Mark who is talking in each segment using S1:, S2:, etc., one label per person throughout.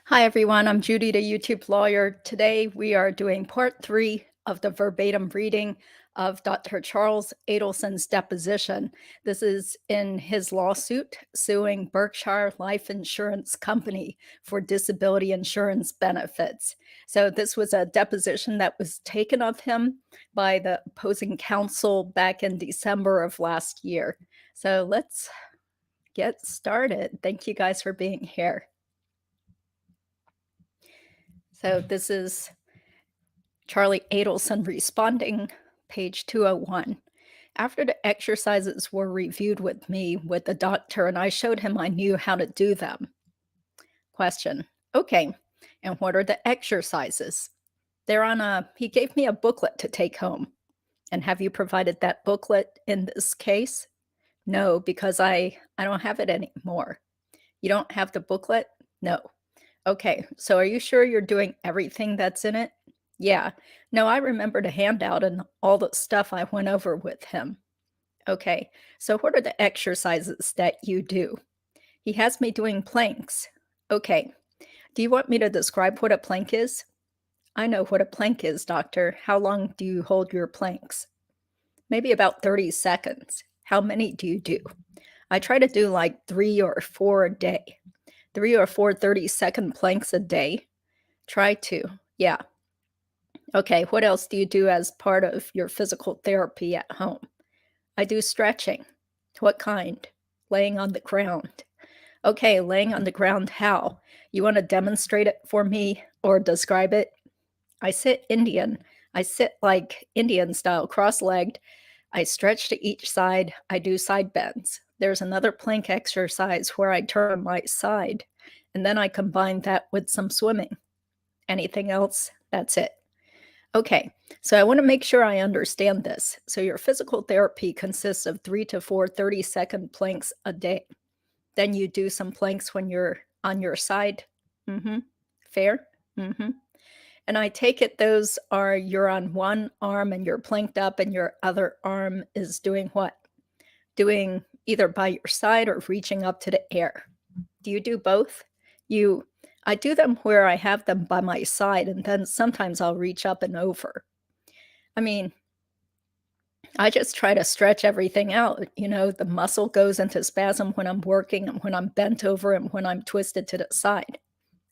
S1: Hi, everyone. I'm Judy, the YouTube lawyer. Today, we are doing part 3 of the verbatim reading of Dr. Charles Adelson's deposition. This is in his lawsuit suing Berkshire Life Insurance Company for disability insurance benefits. So this was a deposition that was taken of him by the opposing counsel back in December of last year. So let's get started. Thank you guys for being here. So this is Charlie Adelson responding, page 201. After the exercises were reviewed with me with the doctor and I showed him I knew how to do them. Question. Okay, and what are the exercises? He gave me a booklet to take home. And have you provided that booklet in this case? No, because I don't have it anymore. You don't have the booklet? No. Okay, so are you sure you're doing everything that's in it? Yeah. No, I remember the handout and all the stuff I went over with him. Okay, so what are the exercises that you do? He has me doing planks. Okay, do you want me to describe what a plank is? I know what a plank is, doctor. How long do you hold your planks? Maybe about 30 seconds. How many do you do? I try to do like 3 or 4 a day. 3 or 4 30-second planks a day. Try to. Yeah. Okay, what else do you do as part of your physical therapy at home? I do stretching. What kind? Laying on the ground. Okay, laying on the ground how? You want to demonstrate it for me or describe it? I sit Indian. I sit like Indian style, cross-legged. I stretch to each side. I do side bends. There's another plank exercise where I turn on my side, and then I combine that with some swimming. Anything else? That's it. Okay, so I want to make sure I understand this. So your physical therapy consists of 3 to 4 30-second planks a day. Then you do some planks when you're on your side. Fair? And I take it those are you're on one arm and you're planked up and your other arm is doing what? Doing either by your side or reaching up to the air. Do you do both? I do them where I have them by my side, and then sometimes I'll reach up and over. I mean, I just try to stretch everything out. The muscle goes into spasm when I'm working and when I'm bent over and when I'm twisted to the side.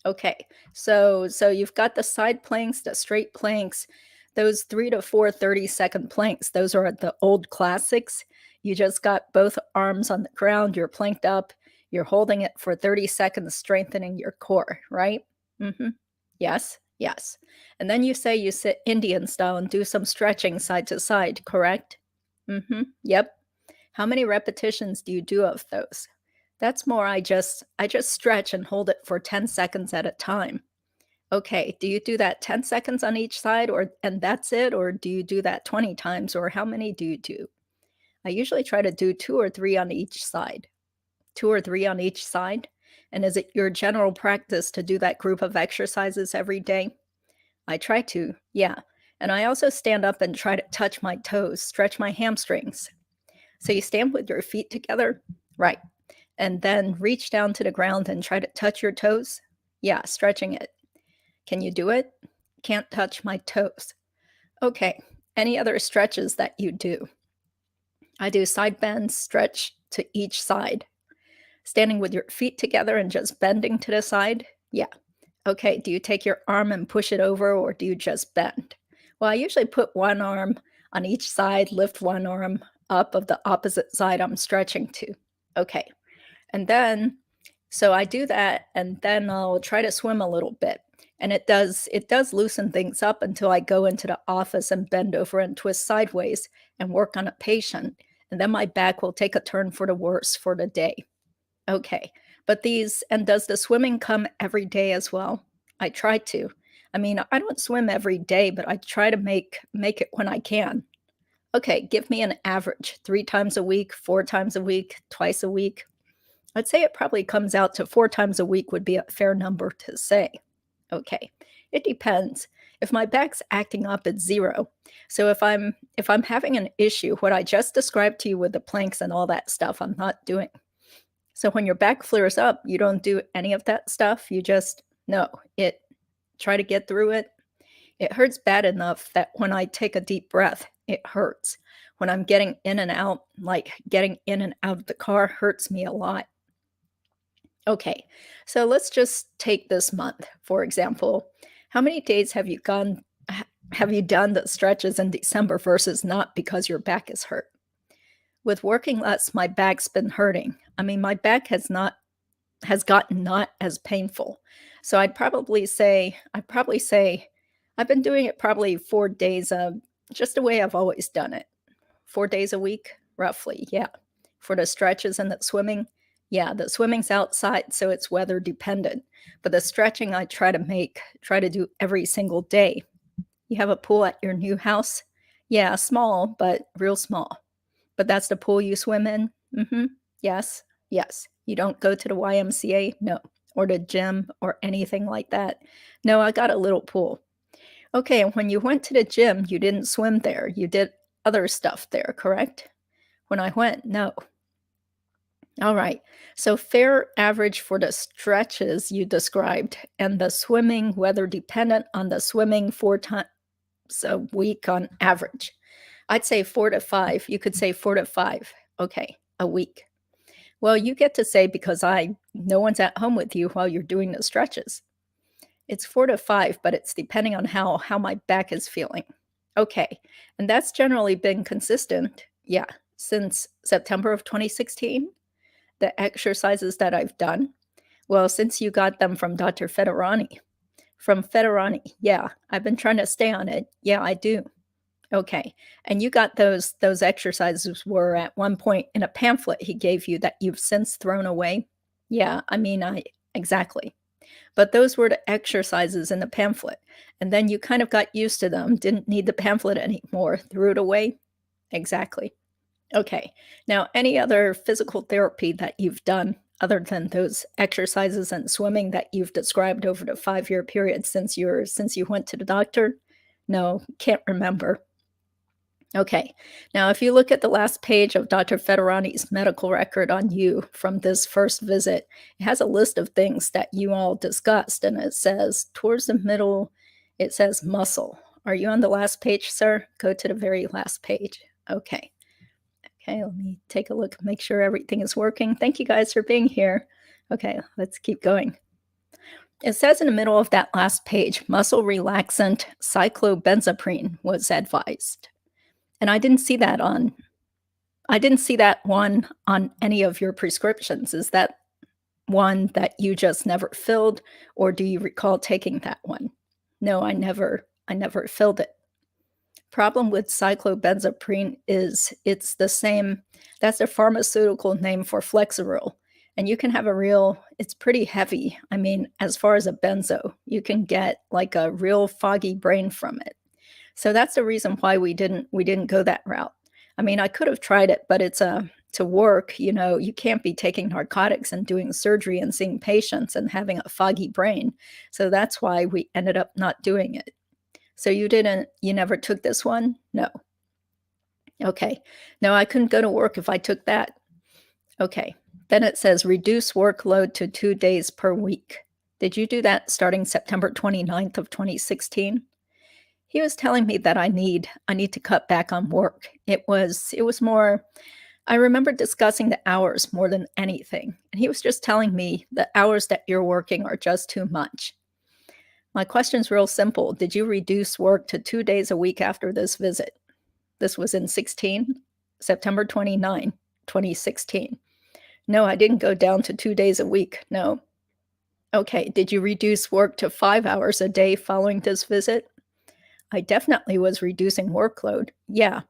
S1: Okay, so you've got the side planks, the straight planks, those 3 to 4 30-second planks. Those are the old classics. You just got both arms on the ground, you're planked up, you're holding it for 30 seconds, strengthening your core, right? Yes, yes. And then you say you sit Indian style and do some stretching side to side, correct? Yep. How many repetitions do you do of those? That's more I just stretch and hold it for 10 seconds at a time. Okay, do you do that 10 seconds on each side and that's it, or do you do that 20 times, or how many do you do? I usually try to do 2 or 3 on each side. 2 or 3 on each side? And is it your general practice to do that group of exercises every day? I try to, yeah. And I also stand up and try to touch my toes, stretch my hamstrings. So you stand with your feet together? Right. And then reach down to the ground and try to touch your toes? Yeah, stretching it. Can you do it? Can't touch my toes. Okay. Any other stretches that you do? I do side bends, stretch to each side. Standing with your feet together and just bending to the side? Yeah. Okay, do you take your arm and push it over, or do you just bend? Well, I usually put one arm on each side, lift one arm up of the opposite side I'm stretching to. Okay, and then, so I do that, and then I'll try to swim a little bit. And it does loosen things up until I go into the office and bend over and twist sideways and work on a patient. And then my back will take a turn for the worse for the day. Okay, but does the swimming come every day as well? I try to. I mean, I don't swim every day, but I try to make it when I can. Okay, give me an average. 3 times a week, 4 times a week, twice a week. I'd say it probably comes out to 4 times a week would be a fair number to say. Okay, it depends. If my back's acting up, it's 0. So if I'm having an issue, what I just described to you with the planks and all that stuff, I'm not doing. So when your back flares up, you don't do any of that stuff. You just No, try to get through it. It hurts bad enough that when I take a deep breath, it hurts. When I'm getting in and out, like getting in and out of the car hurts me a lot. Okay, so let's just take this month, for example. How many days have you done the stretches in December versus not because your back is hurt? With working less, my back's been hurting. I mean, my back has gotten not as painful. So I'd probably say I've been doing it probably 4 days, just the way I've always done it. 4 days a week, roughly, yeah. For the stretches and the swimming, yeah, the swimming's outside, so it's weather dependent. But the stretching I try to do every single day. You have a pool at your new house? Yeah, small, but real small. But that's the pool you swim in? Mhm. Yes. Yes. You don't go to the YMCA? No. Or the gym or anything like that? No, I got a little pool. Okay, and when you went to the gym, you didn't swim there. You did other stuff there, correct? When I went, no. All right. So fair average for the stretches you described and the swimming, weather dependent on the swimming 4 times a week on average. I'd say 4 to 5. You could say 4 to 5. Okay, a week. Well, you get to say because no one's at home with you while you're doing the stretches. It's 4 to 5, but it's depending on how my back is feeling. Okay, and that's generally been consistent, yeah, since September of 2016, the exercises that I've done. Well, since you got them from Dr. Federani. From Federani, yeah, I've been trying to stay on it. Yeah, I do. Okay, and you got those exercises were at one point in a pamphlet he gave you that you've since thrown away? Yeah, I mean, exactly. But those were the exercises in the pamphlet, and then you kind of got used to them, didn't need the pamphlet anymore, threw it away? Exactly. Okay, now any other physical therapy that you've done other than those exercises and swimming that you've described over the 5-year period since you went to the doctor? No, can't remember. Okay, now if you look at the last page of Dr. Federani's medical record on you from this first visit, it has a list of things that you all discussed, and it says towards the middle, it says muscle. Are you on the last page, sir? Go to the very last page. Okay. Okay, let me take a look, make sure everything is working. Thank you guys for being here. Okay, let's keep going. It says in the middle of that last page, muscle relaxant cyclobenzaprine was advised. And I didn't see that one on any of your prescriptions. Is that one that you just never filled, or do you recall taking that one? No, I never filled it. Problem with cyclobenzaprine is it's the same, that's a pharmaceutical name for Flexeril. And you can have it's pretty heavy. I mean, as far as a benzo, you can get like a real foggy brain from it. So that's the reason why we didn't go that route. I mean, I could have tried it, but it's to work, you can't be taking narcotics and doing surgery and seeing patients and having a foggy brain. So that's why we ended up not doing it. So you never took this one? No. Okay. No, I couldn't go to work if I took that. Okay. Then it says reduce workload to 2 days per week. Did you do that starting September 29th of 2016? He was telling me that I need to cut back on work. It was more, I remember discussing the hours more than anything. And he was just telling me the hours that you're working are just too much. My question's real simple. Did you reduce work to 2 days a week after this visit? This was in September 29, 2016. No, I didn't go down to 2 days a week. No. Okay, did you reduce work to 5 hours a day following this visit? I definitely was reducing workload. Yeah,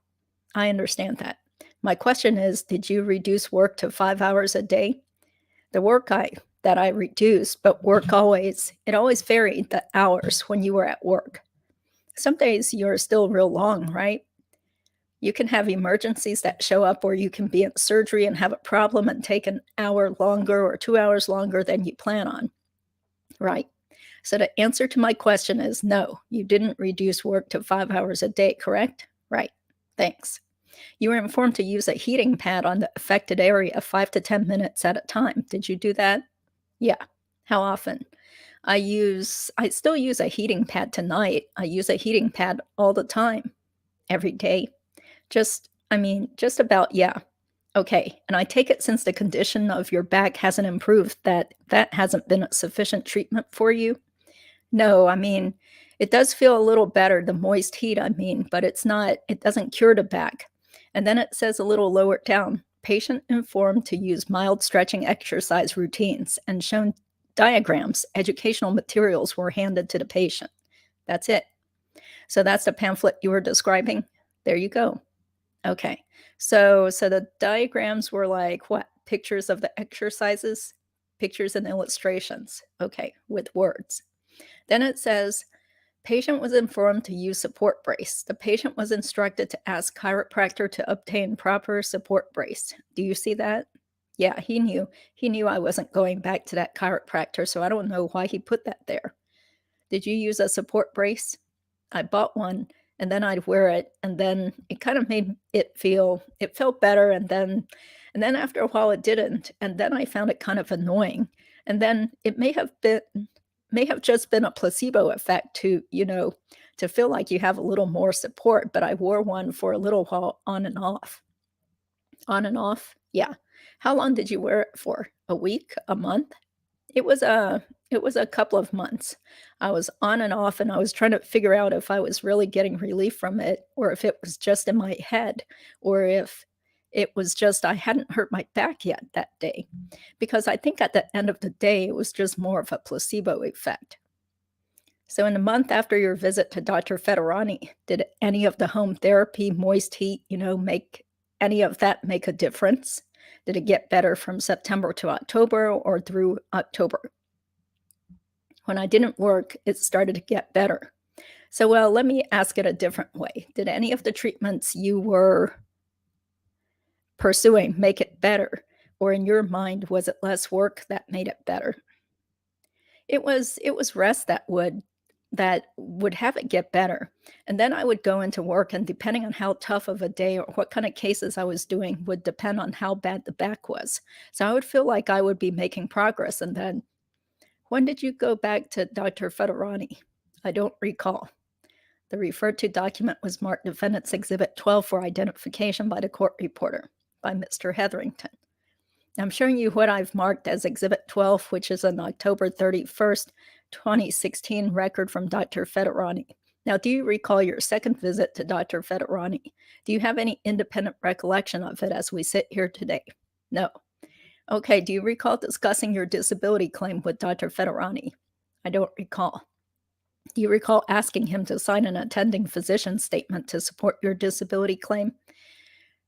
S1: I understand that. My question is, did you reduce work to 5 hours a day? The work that I reduced, but it always varied the hours when you were at work. Some days you're still real long, right? You can have emergencies that show up, or you can be in surgery and have a problem and take an hour longer or 2 hours longer than you plan on, right? So the answer to my question is no, you didn't reduce work to 5 hours a day, correct? Right. Thanks. You were informed to use a heating pad on the affected area 5 to 10 minutes at a time. Did you do that? Yeah. How often? I still use a heating pad tonight. I use a heating pad all the time, every day. Just about, yeah. Okay, and I take it since the condition of your back hasn't improved, that hasn't been a sufficient treatment for you? No, it does feel a little better, the moist heat, but it doesn't cure the back. And then it says a little lower down, patient informed to use mild stretching exercise routines and shown diagrams, educational materials were handed to the patient. That's it. So that's the pamphlet you were describing. There you go. Okay. So the diagrams were like what? Pictures of the exercises, pictures and illustrations. Okay, with words. Then it says, patient was informed to use support brace. The patient was instructed to ask chiropractor to obtain proper support brace. Do you see that? Yeah, he knew. He knew I wasn't going back to that chiropractor, so I don't know why he put that there. Did you use a support brace? I bought one, and then I'd wear it, and then it kind of made it felt better, and then after a while it didn't, and then I found it kind of annoying. And then it may have just been a placebo effect to feel like you have a little more support, but I wore one for a little while on and off. On and off? Yeah. How long did you wear it for? A week? A month? It was a couple of months. I was on and off, and I was trying to figure out if I was really getting relief from it, or if it was just in my head, or if it was just I hadn't hurt my back yet that day. Because I think at the end of the day, it was just more of a placebo effect. So in the month after your visit to Dr. Federani, did any of the home therapy, moist heat, make any of that make a difference? Did it get better from September to October or through October? When I didn't work, it started to get better. So, well, let me ask it a different way. Did any of the treatments you were pursuing make it better? Or in your mind, was it less work that made it better? It was rest that would have it get better. And then I would go into work, and depending on how tough of a day or what kind of cases I was doing would depend on how bad the back was. So I would feel like I would be making progress. And then, when did you go back to Dr. Federani? I don't recall. The referred to document was marked Defendant's Exhibit 12 for identification by the court reporter, by Mr. Hetherington. I'm showing you what I've marked as Exhibit 12, which is an October 31st, 2016 record from Dr. Federani. Now, do you recall your second visit to Dr. Federani? Do you have any independent recollection of it as we sit here today? No. Okay, do you recall discussing your disability claim with Dr. Federani? I don't recall. Do you recall asking him to sign an attending physician statement to support your disability claim?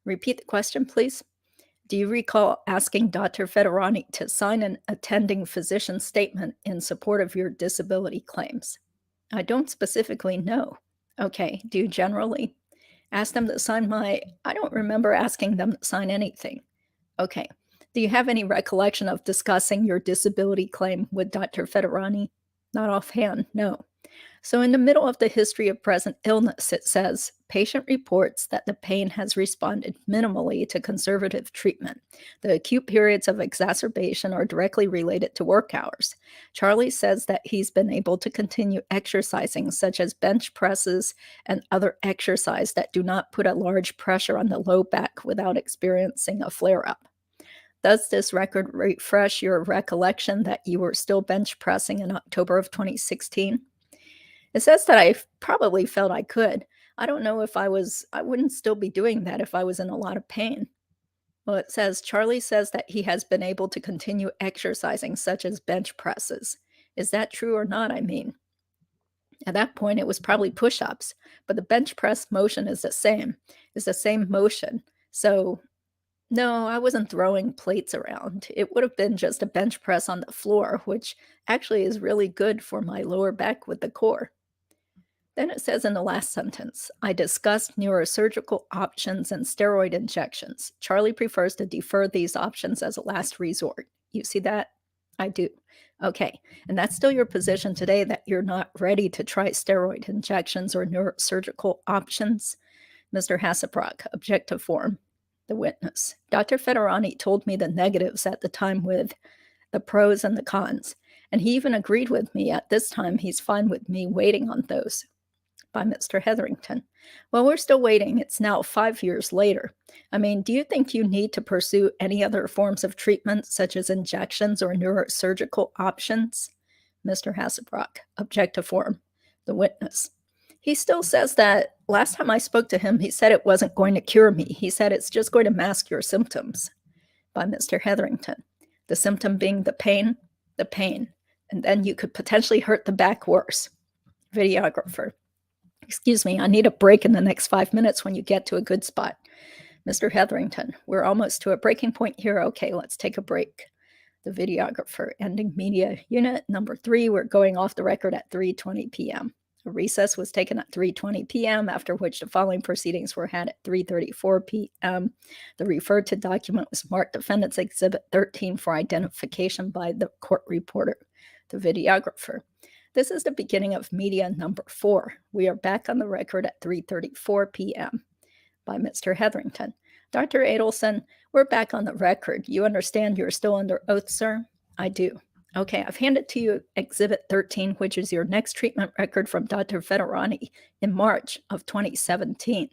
S1: Repeat the question, please. Do you recall asking Dr. Federani to sign an attending physician statement in support of your disability claims? I don't specifically know. Okay, do you generally? Ask them to sign I don't remember asking them to sign anything. Okay. Do you have any recollection of discussing your disability claim with Dr. Federani? Not offhand, no. So in the middle of the history of present illness, it says, patient reports that the pain has responded minimally to conservative treatment. The acute periods of exacerbation are directly related to work hours. Charlie says that he's been able to continue exercising, such as bench presses and other exercise that do not put a large pressure on the low back without experiencing a flare-up. Does this record refresh your recollection that you were still bench pressing in October of 2016? It says that I probably felt I could. I don't know if I wouldn't still be doing that if I was in a lot of pain. Well, it says, Charlie says that he has been able to continue exercising, such as bench presses. Is that true or not, At that point, it was probably push-ups, but the bench press motion is the same motion. So, no, I wasn't throwing plates around. It would have been just a bench press on the floor, which actually is really good for my lower back with the core. Then it says in the last sentence, I discussed neurosurgical options and steroid injections. Charlie prefers to defer these options as a last resort. You see that? I do. Okay, and that's still your position today, that you're not ready to try steroid injections or neurosurgical options? Mr. Hasselbrock, objective form. The witness. Dr. Federani told me the negatives at the time with the pros and the cons. And he even agreed with me at this time he's fine with me waiting on those. By Mr. Hetherington. Well, we're still waiting. It's now 5 years later. I mean, do you think you need to pursue any other forms of treatment, such as injections or neurosurgical options? Mr. Hasselbrock, objective form. The witness. He still says that last time I spoke to him, he said it wasn't going to cure me. He said it's just going to mask your symptoms. By Mr. Hetherington. The symptom being the pain, and then you could potentially hurt the back worse. Videographer. Excuse me, I need a break in the next 5 minutes when you get to a good spot. Mr. Hetherington, we're almost to a breaking point here. Okay, let's take a break. The videographer, ending media unit number 3. We're going off the record at 3:20 p.m. A recess was taken at 3:20 p.m., after which the following proceedings were had at 3:34 p.m. The referred to document was marked Defendant's Exhibit 13 for identification by the court reporter. The videographer. This is the beginning of media number 4. We are back on the record at 3:34 p.m. By Mr. Hetherington. Dr. Adelson, we're back on the record. You understand you're still under oath, sir? I do. Okay, I've handed to you Exhibit 13, which is your next treatment record from Dr. Federani in March of 2017.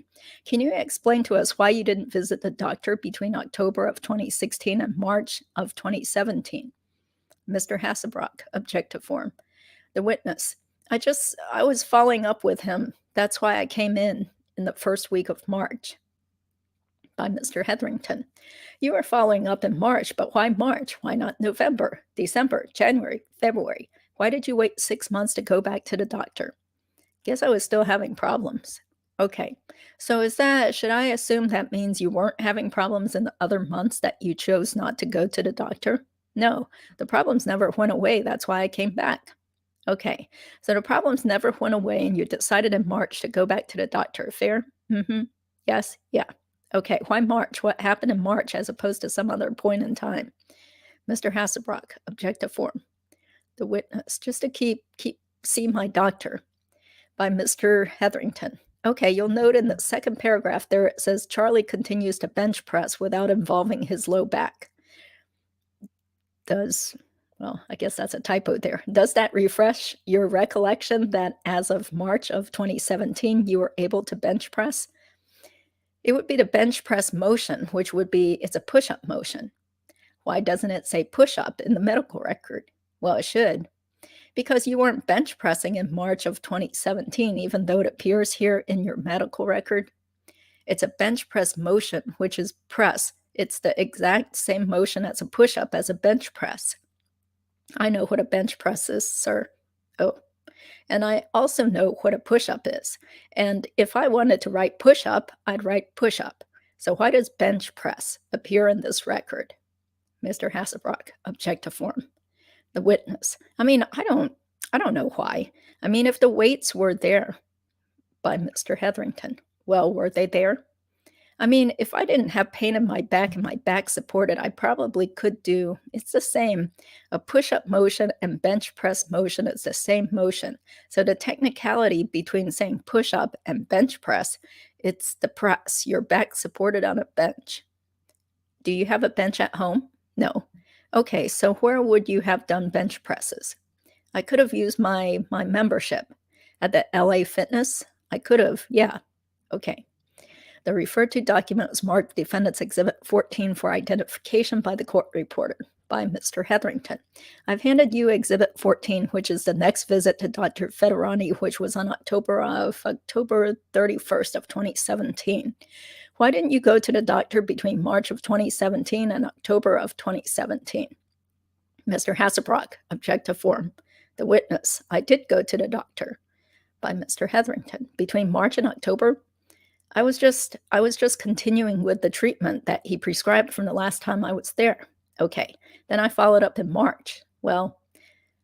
S1: Can you explain to us why you didn't visit the doctor between October of 2016 and March of 2017? Mr. Hasselbrock, objective form. The witness. I was following up with him. That's why I came in the first week of March. By Mr. Hetherington. You were following up in March, but why March? Why not November, December, January, February? Why did you wait 6 months to go back to the doctor? Guess I was still having problems. Okay, so should I assume that means you weren't having problems in the other months that you chose not to go to the doctor? No, the problems never went away. That's why I came back. Okay, so the problems never went away and you decided in March to go back to the doctor. Fair? Yes? Yeah. Okay, why March? What happened in March as opposed to some other point in time? Mr. Hasselbrock, objective form. The witness, just to see my doctor. By Mr. Hetherington. Okay, you'll note in the second paragraph there it says Charlie continues to bench press without involving his low back. Well, I guess that's a typo there. Does that refresh your recollection that as of March of 2017, you were able to bench press? It would be the bench press motion, which would be, it's a push-up motion. Why doesn't it say push-up in the medical record? Well, it should. Because you weren't bench pressing in March of 2017, even though it appears here in your medical record. It's a bench press motion, which is press. It's the exact same motion as a push-up as a bench press. I know what a bench press is, sir. Oh, and I also know what a push-up is. And if I wanted to write push-up, I'd write push-up. So why does bench press appear in this record? Mr. Hasselbrock, objective form. The witness. I mean, I don't know why. I mean, if the weights were there. By Mr. Hetherington. Well, were they there? I mean, if I didn't have pain in my back and my back supported, I probably could do, it's the same. A push-up motion and bench press motion is the same motion. So the technicality between saying push-up and bench press, it's the press, your back supported on a bench. Do you have a bench at home? No. Okay, so where would you have done bench presses? I could have used my membership at the LA Fitness. I could have, yeah. Okay. The referred to document was marked Defendant's Exhibit 14 for identification by the court reporter. By Mr. Hetherington. I've handed you Exhibit 14, which is the next visit to Dr. Federani, which was on October 31st of 2017. Why didn't you go to the doctor between March of 2017 and October of 2017? Mr. Hasselbrock, objective form. The witness, I did go to the doctor. By Mr. Hetherington. Between March and October, I was just continuing with the treatment that he prescribed from the last time I was there. Okay, then I followed up in March. Well,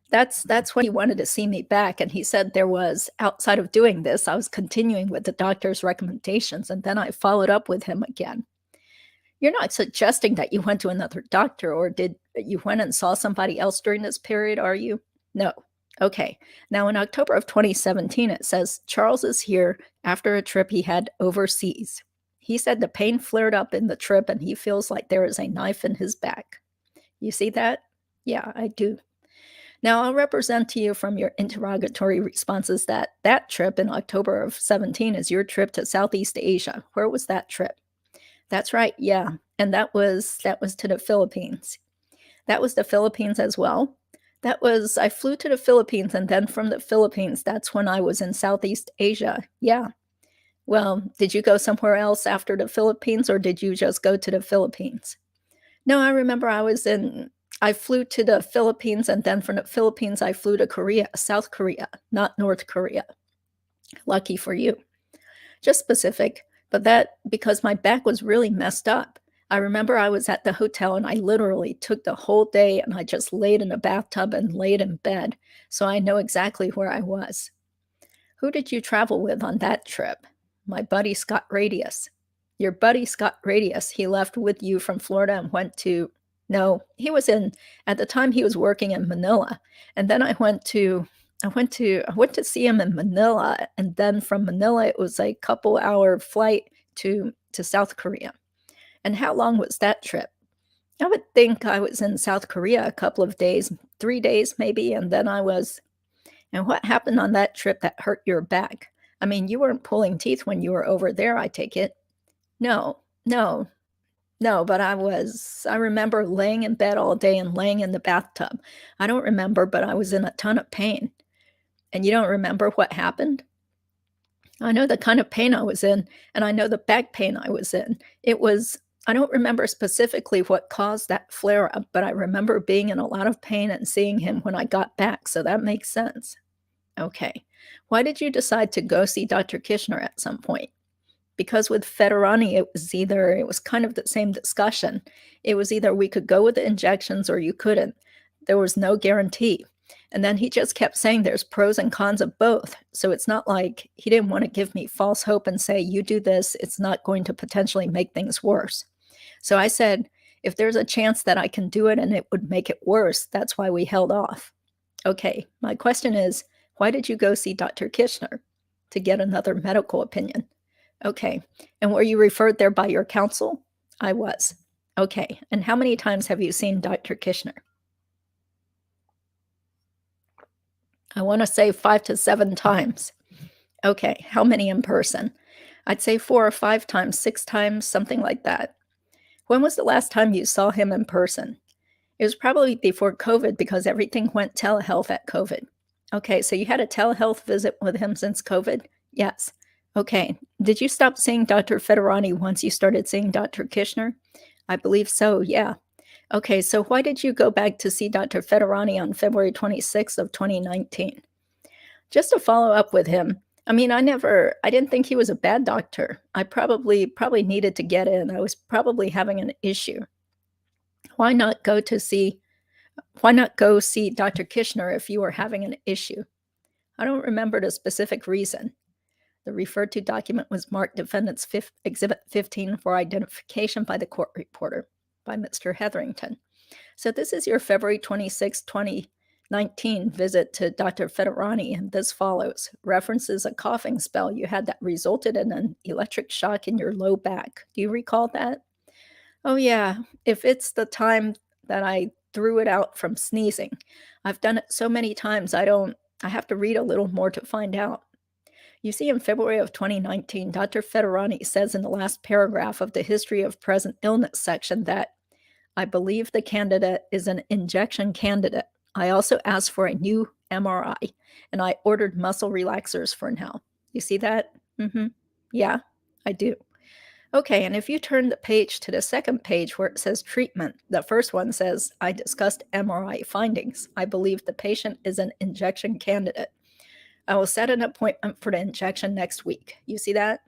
S1: that's when he wanted to see me back, and he said there was, outside of doing this, I was continuing with the doctor's recommendations, and then I followed up with him again. You're not suggesting that you went to another doctor, or did you went and saw somebody else during this period, are you? No. Okay, now in October of 2017, it says, Charles is here after a trip he had overseas. He said the pain flared up in the trip and he feels like there is a knife in his back. You see that? Yeah, I do. Now, I'll represent to you from your interrogatory responses that that trip in October of 17 is your trip to Southeast Asia. Where was that trip? That's right, yeah, and that was to the Philippines. That was the Philippines as well. I flew to the Philippines, and then from the Philippines, that's when I was in Southeast Asia. Yeah. Well, did you go somewhere else after the Philippines, or did you just go to the Philippines? No, I remember I flew to the Philippines, and then from the Philippines, I flew to Korea, South Korea, not North Korea. Lucky for you. Just specific, but that because my back was really messed up. I remember I was at the hotel and I literally took the whole day and I just laid in a bathtub and laid in bed, so I know exactly where I was. Who did you travel with on that trip? My buddy Scott Radius. Your buddy Scott Radius, he left with you from Florida and went to, no, at the time he was working in Manila. And then I went to see him in Manila. And then from Manila, it was a couple-hour flight to South Korea. And how long was that trip? I would think I was in South Korea a couple of days, 3 days maybe, and what happened on that trip that hurt your back? I mean, you weren't pulling teeth when you were over there, I take it. No, no, no, but I remember laying in bed all day and laying in the bathtub. I don't remember, but I was in a ton of pain. And you don't remember what happened? I know the kind of pain I was in, and I know the back pain I was in. I don't remember specifically what caused that flare up, but I remember being in a lot of pain and seeing him when I got back, so that makes sense. Okay. Why did you decide to go see Dr. Kishner at some point? Because with Federani, it was kind of the same discussion. It was either we could go with the injections or you couldn't. There was no guarantee. And then he just kept saying there's pros and cons of both. So it's not like he didn't want to give me false hope and say, you do this, it's not going to potentially make things worse. So I said, if there's a chance that I can do it and it would make it worse, that's why we held off. Okay, my question is, why did you go see Dr. Kishner? To get another medical opinion. Okay, and were you referred there by your counsel? I was. Okay, and how many times have you seen Dr. Kishner? I want to say 5 to 7 times. Okay, how many in person? I'd say 4 or 5 times, 6 times, something like that. When was the last time you saw him in person? It was probably before COVID because everything went telehealth at COVID. Okay, so you had a telehealth visit with him since COVID? Yes. Okay, did you stop seeing Dr. Federani once you started seeing Dr. Kishner? I believe so, yeah. Okay, so why did you go back to see Dr. Federani on February 26th of 2019? Just to follow up with him. I mean, I didn't think he was a bad doctor. I probably needed to get in. I was probably having an issue. Why not go see Dr. Kishner if you were having an issue? I don't remember the specific reason. The referred to document was marked Defendant's Exhibit 15 for identification by the court reporter, by Mr. Hetherington. So this is your February 26, 2019 visit to Dr. Federani, and this follows. References a coughing spell you had that resulted in an electric shock in your low back. Do you recall that? Oh yeah, if it's the time that I threw it out from sneezing. I've done it so many times, I have to read a little more to find out. You see, in February of 2019, Dr. Federani says in the last paragraph of the History of Present Illness section that, I believe the candidate is an injection candidate. I also asked for a new MRI, and I ordered muscle relaxers for now. You see that? Yeah, I do. Okay, and if you turn the page to the second page where it says treatment, the first one says, I discussed MRI findings. I believe the patient is an injection candidate. I will set an appointment for the injection next week. You see that?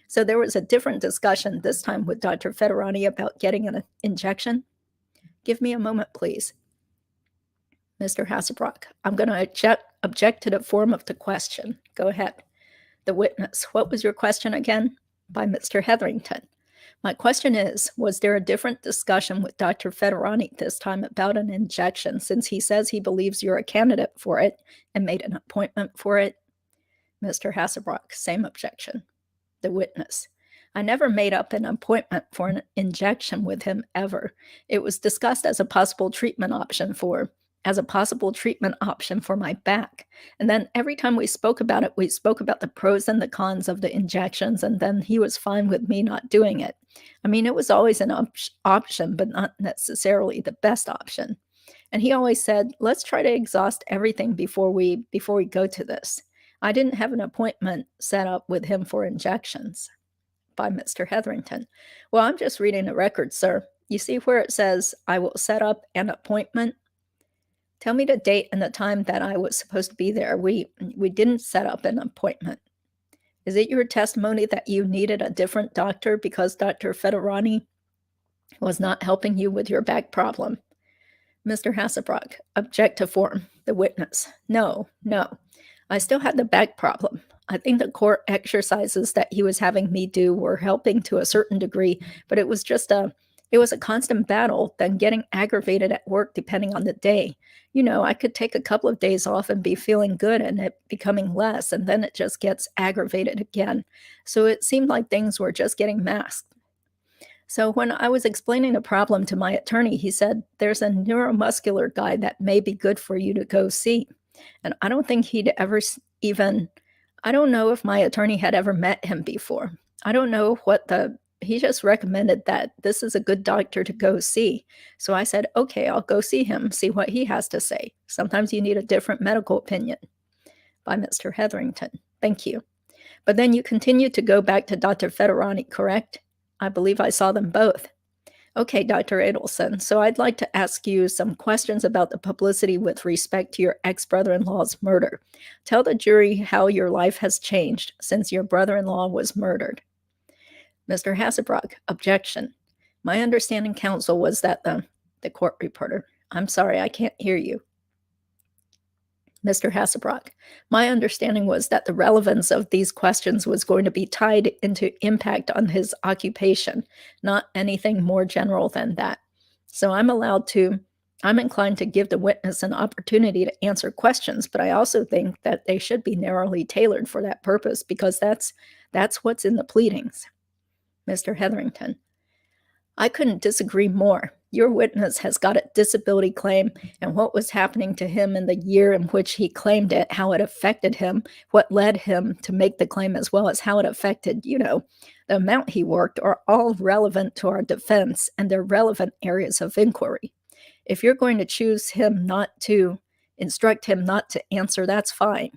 S1: So there was a different discussion this time with Dr. Federani about getting an injection. Give me a moment, please. Mr. Hasselbrock, I'm going to object to the form of the question. Go ahead. The witness, what was your question again? By Mr. Hetherington. My question is, was there a different discussion with Dr. Federani this time about an injection, since he says he believes you're a candidate for it and made an appointment for it? Mr. Hasselbrock, same objection. The witness, I never made up an appointment for an injection with him ever. It was discussed as a possible treatment option for as a possible treatment option for my back. And then every time we spoke about it, we spoke about the pros and the cons of the injections, and then he was fine with me not doing it. I mean, it was always an option, but not necessarily the best option. And he always said, let's try to exhaust everything before we go to this. I didn't have an appointment set up with him for injections. By Mr. Hetherington. Well, I'm just reading the record, sir. You see where it says, I will set up an appointment? Tell me the date and the time that I was supposed to be there. We didn't set up an appointment. Is it your testimony that you needed a different doctor because Dr. Federani was not helping you with your back problem? Mr. Hasselbrock, object to form. The witness, no. I still had the back problem. I think the core exercises that he was having me do were helping to a certain degree, but it was a constant battle, then getting aggravated at work depending on the day. I could take a couple of days off and be feeling good and it becoming less, and then it just gets aggravated again. So it seemed like things were just getting masked. So when I was explaining the problem to my attorney, he said, there's a neuromuscular guy that may be good for you to go see. And I don't think he'd ever I don't know if my attorney had ever met him before. I don't know he just recommended that this is a good doctor to go see. So I said, okay, I'll go see him, see what he has to say. Sometimes you need a different medical opinion. By Mr. Hetherington. Thank you. But then you continued to go back to Dr. Federani, correct? I believe I saw them both. Okay, Dr. Adelson, so I'd like to ask you some questions about the publicity with respect to your ex-brother-in-law's murder. Tell the jury how your life has changed since your brother-in-law was murdered. Mr. Hasselbrock, objection. My understanding, counsel, was that the court reporter. I'm sorry, I can't hear you. Mr. Hasselbrock, my understanding was that the relevance of these questions was going to be tied into impact on his occupation, not anything more general than that. So I'm inclined to give the witness an opportunity to answer questions, but I also think that they should be narrowly tailored for that purpose because that's what's in the pleadings. Mr. Hetherington, I couldn't disagree more. Your witness has got a disability claim, and what was happening to him in the year in which he claimed it, how it affected him, what led him to make the claim, as well as how it affected, the amount he worked, are all relevant to our defense, and they're relevant areas of inquiry. If you're going to choose him not to instruct him not to answer, that's fine.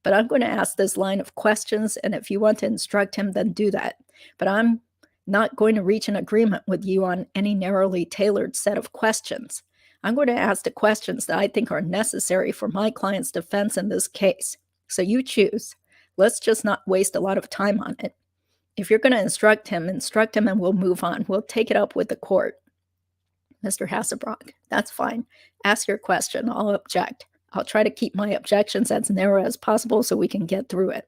S1: But I'm going to ask this line of questions, and if you want to instruct him, then do that. But I'm not going to reach an agreement with you on any narrowly tailored set of questions. I'm going to ask the questions that I think are necessary for my client's defense in this case. So you choose. Let's just not waste a lot of time on it. If you're going to instruct him and we'll move on. We'll take it up with the court. Mr. Hasselbrock, that's fine. Ask your question. I'll object. I'll try to keep my objections as narrow as possible so we can get through it.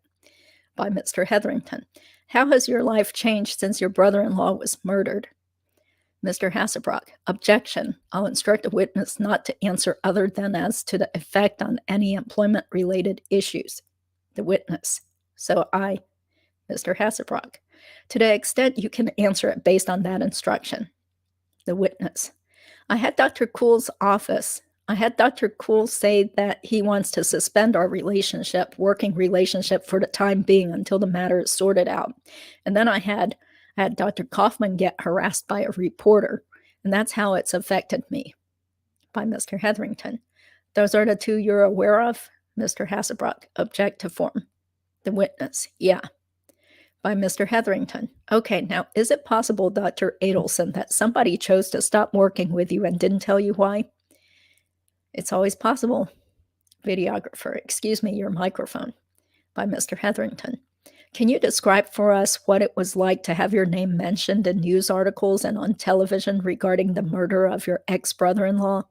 S1: By Mr. Hetherington. How has your life changed since your brother-in-law was murdered? Mr. Hasselbrock, objection. I'll instruct the witness not to answer other than as to the effect on any employment-related issues. The witness. So I, Mr. Hasselbrock, to the extent you can answer it based on that instruction. The witness. I had Dr. Kuhl's say that he wants to suspend our working relationship for the time being until the matter is sorted out. And then I had Dr. Kaufman get harassed by a reporter, and that's how it's affected me. By Mr. Hetherington. Those are the two you're aware of? Mr. Hasselbrock, object to form. The witness, yeah. By Mr. Hetherington. Okay, now, is it possible, Dr. Adelson, that somebody chose to stop working with you and didn't tell you why? It's always possible. Videographer, excuse me, your microphone. By Mr. Hetherington. Can you describe for us what it was like to have your name mentioned in news articles and on television regarding the murder of your ex-brother-in-law?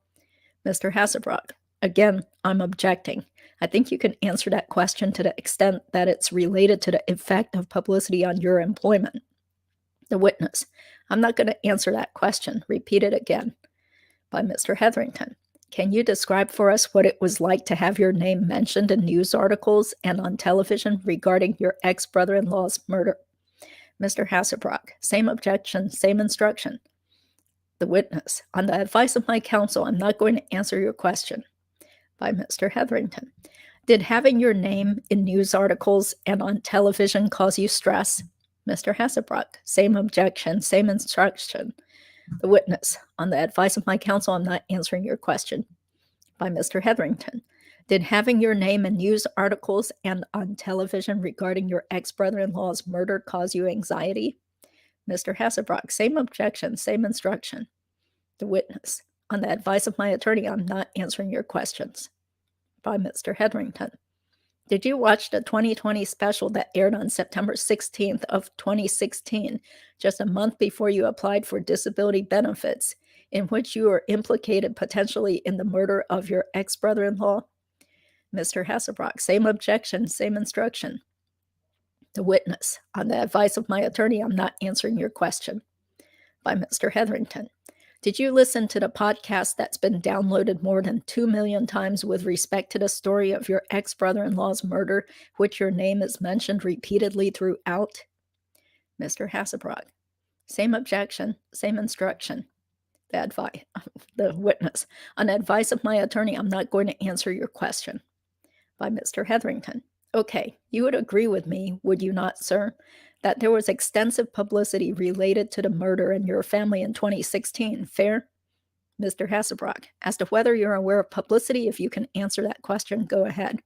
S1: Mr. Hasselbrock. Again, I'm objecting. I think you can answer that question to the extent that it's related to the effect of publicity on your employment. The witness. I'm not going to answer that question. Repeat it again. By Mr. Hetherington. Can you describe for us what it was like to have your name mentioned in news articles and on television regarding your ex-brother-in-law's murder? Mr. Hasselbrock. Same objection, same instruction. The witness. On the advice of my counsel, I'm not going to answer your question. By Mr. Hetherington. Did having your name in news articles and on television cause you stress? Mr. Hasselbrock. Same objection, same instruction. The witness. On the advice of my counsel, I'm not answering your question. By Mr. Hetherington. Did having your name in news articles and on television regarding your ex-brother-in-law's murder cause you anxiety? Mr. Hasselbrock. Same objection, same instruction. The witness. On the advice of my attorney, I'm not answering your questions. By Mr. Hetherington. Did you watch the 2020 special that aired on September 16th of 2016, just a month before you applied for disability benefits, in which you were implicated potentially in the murder of your ex-brother-in-law? Mr. Hasselbrock. Same objection, same instruction. The witness. On the advice of my attorney, I'm not answering your question. By Mr. Hetherington. Did you listen to the podcast that's been downloaded more than 2 million times with respect to the story of your ex-brother-in-law's murder, which your name is mentioned repeatedly throughout? Mr. Hasselbrock. Same objection, same instruction. The witness. On advice of my attorney, I'm not going to answer your question. By Mr. Hetherington. Okay, you would agree with me, would you not, sir, that there was extensive publicity related to the murder in your family in 2016, fair? Mr. Hasselbrock. As to whether you're aware of publicity, if you can answer that question, go ahead.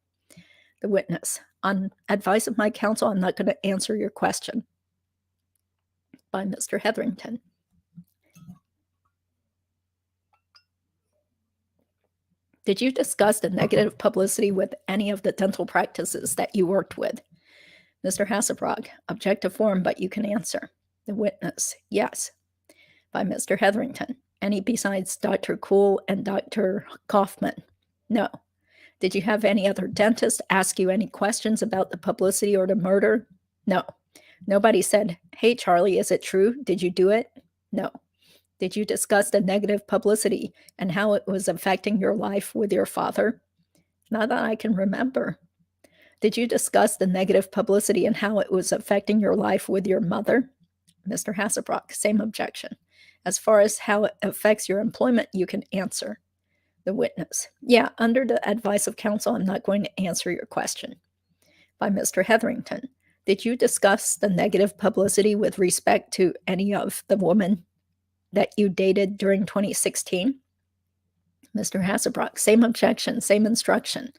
S1: The witness. On advice of my counsel, I'm not going to answer your question. By Mr. Hetherington. Did you discuss the negative publicity with any of the dental practices that you worked with? Mr. Hasselbrock. Objective form, but you can answer. The witness. Yes. By Mr. Hetherington. Any besides Dr. Kuhl and Dr. Kaufman? No. Did you have any other dentist ask you any questions about the publicity or the murder? No. Nobody said, hey, Charlie, is it true? Did you do it? No. Did you discuss the negative publicity and how it was affecting your life with your father? Not that I can remember. Did you discuss the negative publicity and how it was affecting your life with your mother? Mr. Hasselbrock. Same objection. As far as how it affects your employment, you can answer. The witness. Yeah, under the advice of counsel, I'm not going to answer your question. By Mr. Hetherington. Did you discuss the negative publicity with respect to any of the women that you dated during 2016? Mr. Hasselbrock. Same objection, same instruction.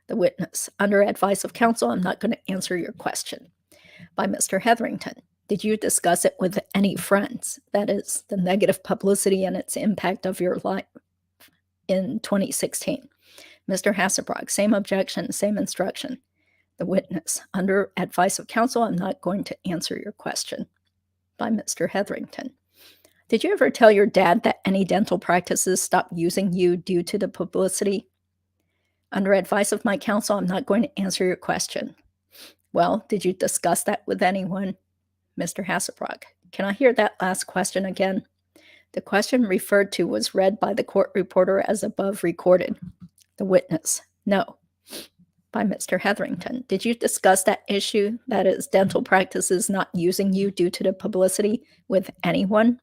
S1: The witness. Under advice of counsel, I'm not going to answer your question. By Mr. Hetherington. Did you discuss it with any friends? That is, the negative publicity and its impact of your life in 2016. Mr. Hasselbrock. Same objection, same instruction. The witness. Under advice of counsel, I'm not going to answer your question. By Mr. Hetherington. Did you ever tell your dad that any dental practices stopped using you due to the publicity? Under advice of my counsel, I'm not going to answer your question. Well, did you discuss that with anyone? Mr. Hasselbrock. Can I hear that last question again? The question referred to was read by the court reporter as above recorded. The witness. No. By Mr. Hetherington. Did you discuss that issue, that is, dental practices not using you due to the publicity, with anyone?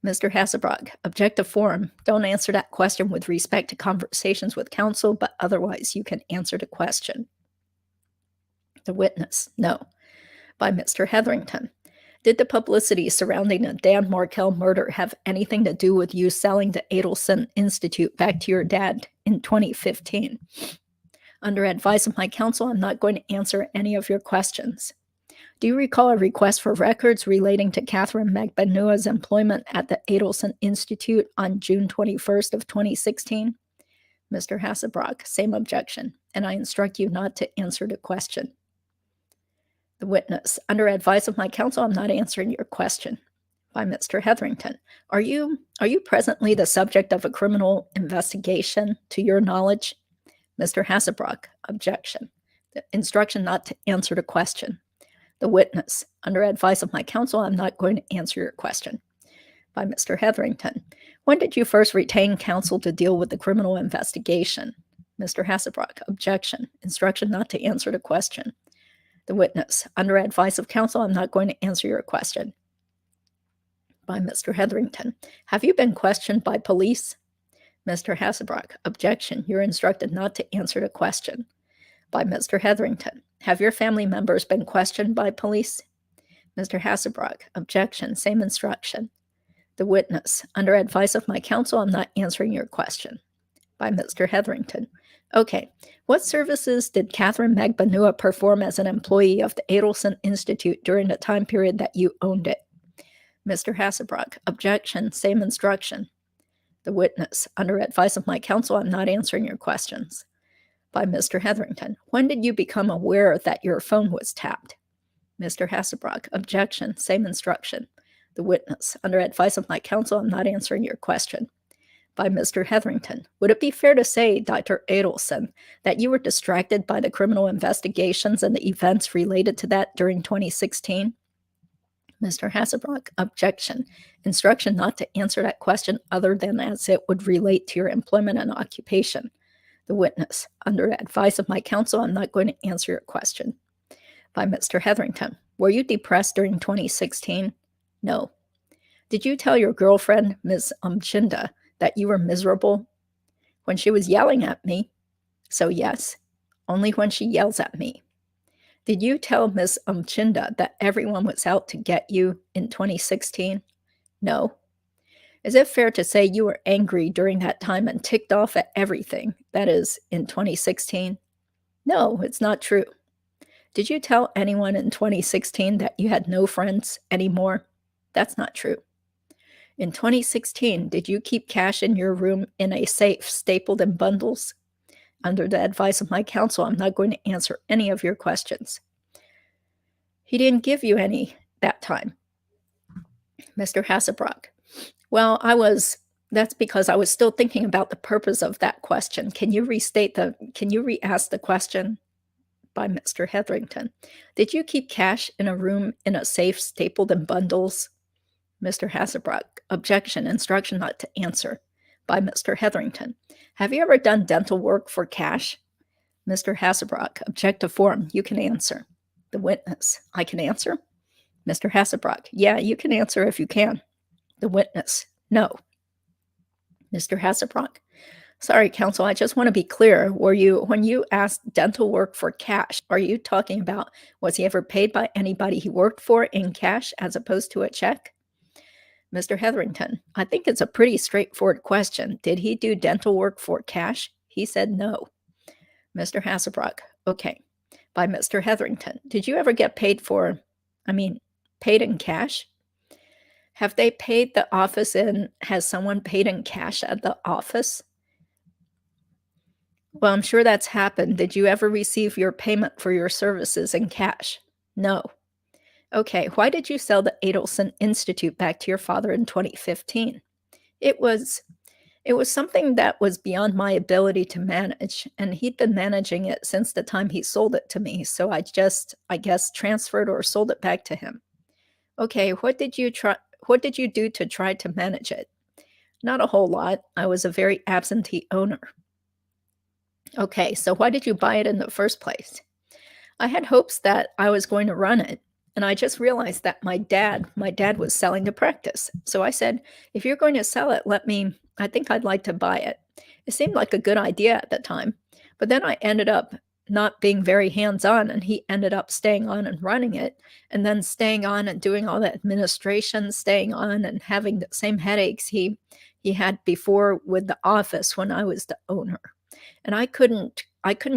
S1: Mr. Hasselbrock. Objective form. Don't answer that question with respect to conversations with counsel, but otherwise you can answer the question. The witness. No. By Mr. Hetherington. Did the publicity surrounding the Dan Markel murder have anything to do with you selling the Adelson Institute back to your dad in 2015? Under advice of my counsel, I'm not going to answer any of your questions. Do you recall a request for records relating to Catherine Magbanua's employment at the Adelson Institute on June 21st of 2016? Mr. Hasselbrock. Same objection, and I instruct you not to answer the question. The witness. Under advice of my counsel, I'm not answering your question. By Mr. Hetherington. Are you presently the subject of a criminal investigation, to your knowledge? Mr. Hasselbrock. Objection. The instruction not to answer the question. The witness. Under advice of my counsel, I'm not going to answer your question. By Mr. Hetherington. When did you first retain counsel to deal with the criminal investigation? Mr. Hasselbrock. Objection. Instruction not to answer the question. The witness. Under advice of counsel, I'm not going to answer your question. By Mr. Hetherington. Have you been questioned by police? Mr. Hasselbrock, objection. You're instructed not to answer the question. By Mr. Hetherington, have your family members been questioned by police? Mr. Hasselbrock, objection. Same instruction. The witness, under advice of my counsel, I'm not answering your question. By Mr. Hetherington. Okay, what services did Catherine Magbanua perform as an employee of the Adelson Institute during the time period that you owned it? Mr. Hasselbrock, objection, same instruction. The witness, under advice of my counsel, I'm not answering your questions. By Mr. Hetherington, when did you become aware that your phone was tapped? Mr. Hasselbrock, objection, same instruction. The witness, under advice of my counsel, I'm not answering your question. By Mr. Hetherington, would it be fair to say, Dr. Adelson, that you were distracted by the criminal investigations and the events related to that during 2016? Mr. Hasselbrock, objection. Instruction not to answer that question other than as it would relate to your employment and occupation. The witness, under advice of my counsel, I'm not going to answer your question. By Mr. Hetherington, were you depressed during 2016? No. Did you tell your girlfriend, Ms. Umchinda, that you were miserable? When she was yelling at me? So yes, only when she yells at me. Did you tell Ms. Umchinda that everyone was out to get you in 2016? No. Is it fair to say you were angry during that time and ticked off at everything, that is, in 2016? No, it's not true. Did you tell anyone in 2016 that you had no friends anymore? That's not true. In 2016, did you keep cash in your room in a safe stapled in bundles? Under the advice of my counsel, I'm not going to answer any of your questions. He didn't give you any that time. Mr. Hasselbrock, well, that's because I was still thinking about the purpose of that question. Can you re-ask the question? By Mr. Hetherington, did you keep cash in a room in a safe stapled in bundles? Mr. Hasselbrock, objection, instruction not to answer. By Mr. Hetherington, have you ever done dental work for cash? Mr. Hasselbrock, object to form, you can answer. The witness, I can answer? Mr. Hasselbrock, yeah, you can answer if you can. The witness, no. Mr. Hasselbrock, sorry, counsel, I just want to be clear. When you asked dental work for cash, are you talking about was he ever paid by anybody he worked for in cash as opposed to a check? Mr. Hetherington, I think it's a pretty straightforward question. Did he do dental work for cash? He said no. Mr. Hasselbrock, okay. By Mr. Hetherington, did you ever get paid in cash? Have they paid the office in? Has someone paid in cash at the office? Well, I'm sure that's happened. Did you ever receive your payment for your services in cash? No. Okay, why did you sell the Adelson Institute back to your father in 2015? It was something that was beyond my ability to manage, and he'd been managing it since the time he sold it to me, so I guess, transferred or sold it back to him. Okay, what did you do to try to manage it? Not a whole lot. I was a very absentee owner. Okay, so why did you buy it in the first place? I had hopes that I was going to run it, and I just realized that my dad was selling the practice. So I said, if you're going to sell it, I think I'd like to buy it. It seemed like a good idea at the time, but then I ended up not being very hands-on, and he ended up staying on and running it, and then staying on and doing all the administration, staying on and having the same headaches he had before with the office when I was the owner. And I couldn't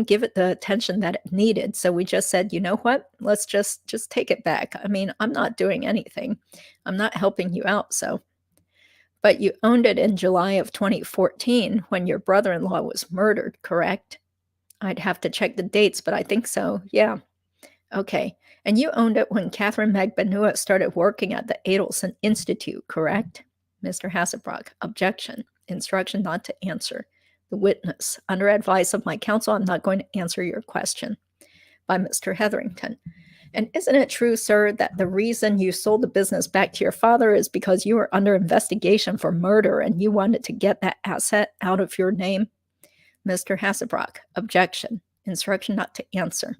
S1: give it the attention that it needed. So we just said, you know what? Let's just take it back. I mean, I'm not doing anything. I'm not helping you out. So, but you owned it in July of 2014 when your brother-in-law was murdered, correct? I'd have to check the dates, but I think so. Yeah. Okay. And you owned it when Catherine Magbanua started working at the Adelson Institute, correct? Mr. Hasselbrock, objection. Instruction not to answer. The witness, under advice of my counsel, I'm not going to answer your question. By Mr. Hetherington. And isn't it true, sir, that the reason you sold the business back to your father is because you were under investigation for murder and you wanted to get that asset out of your name? Mr. Hasselbrock, objection. Instruction not to answer.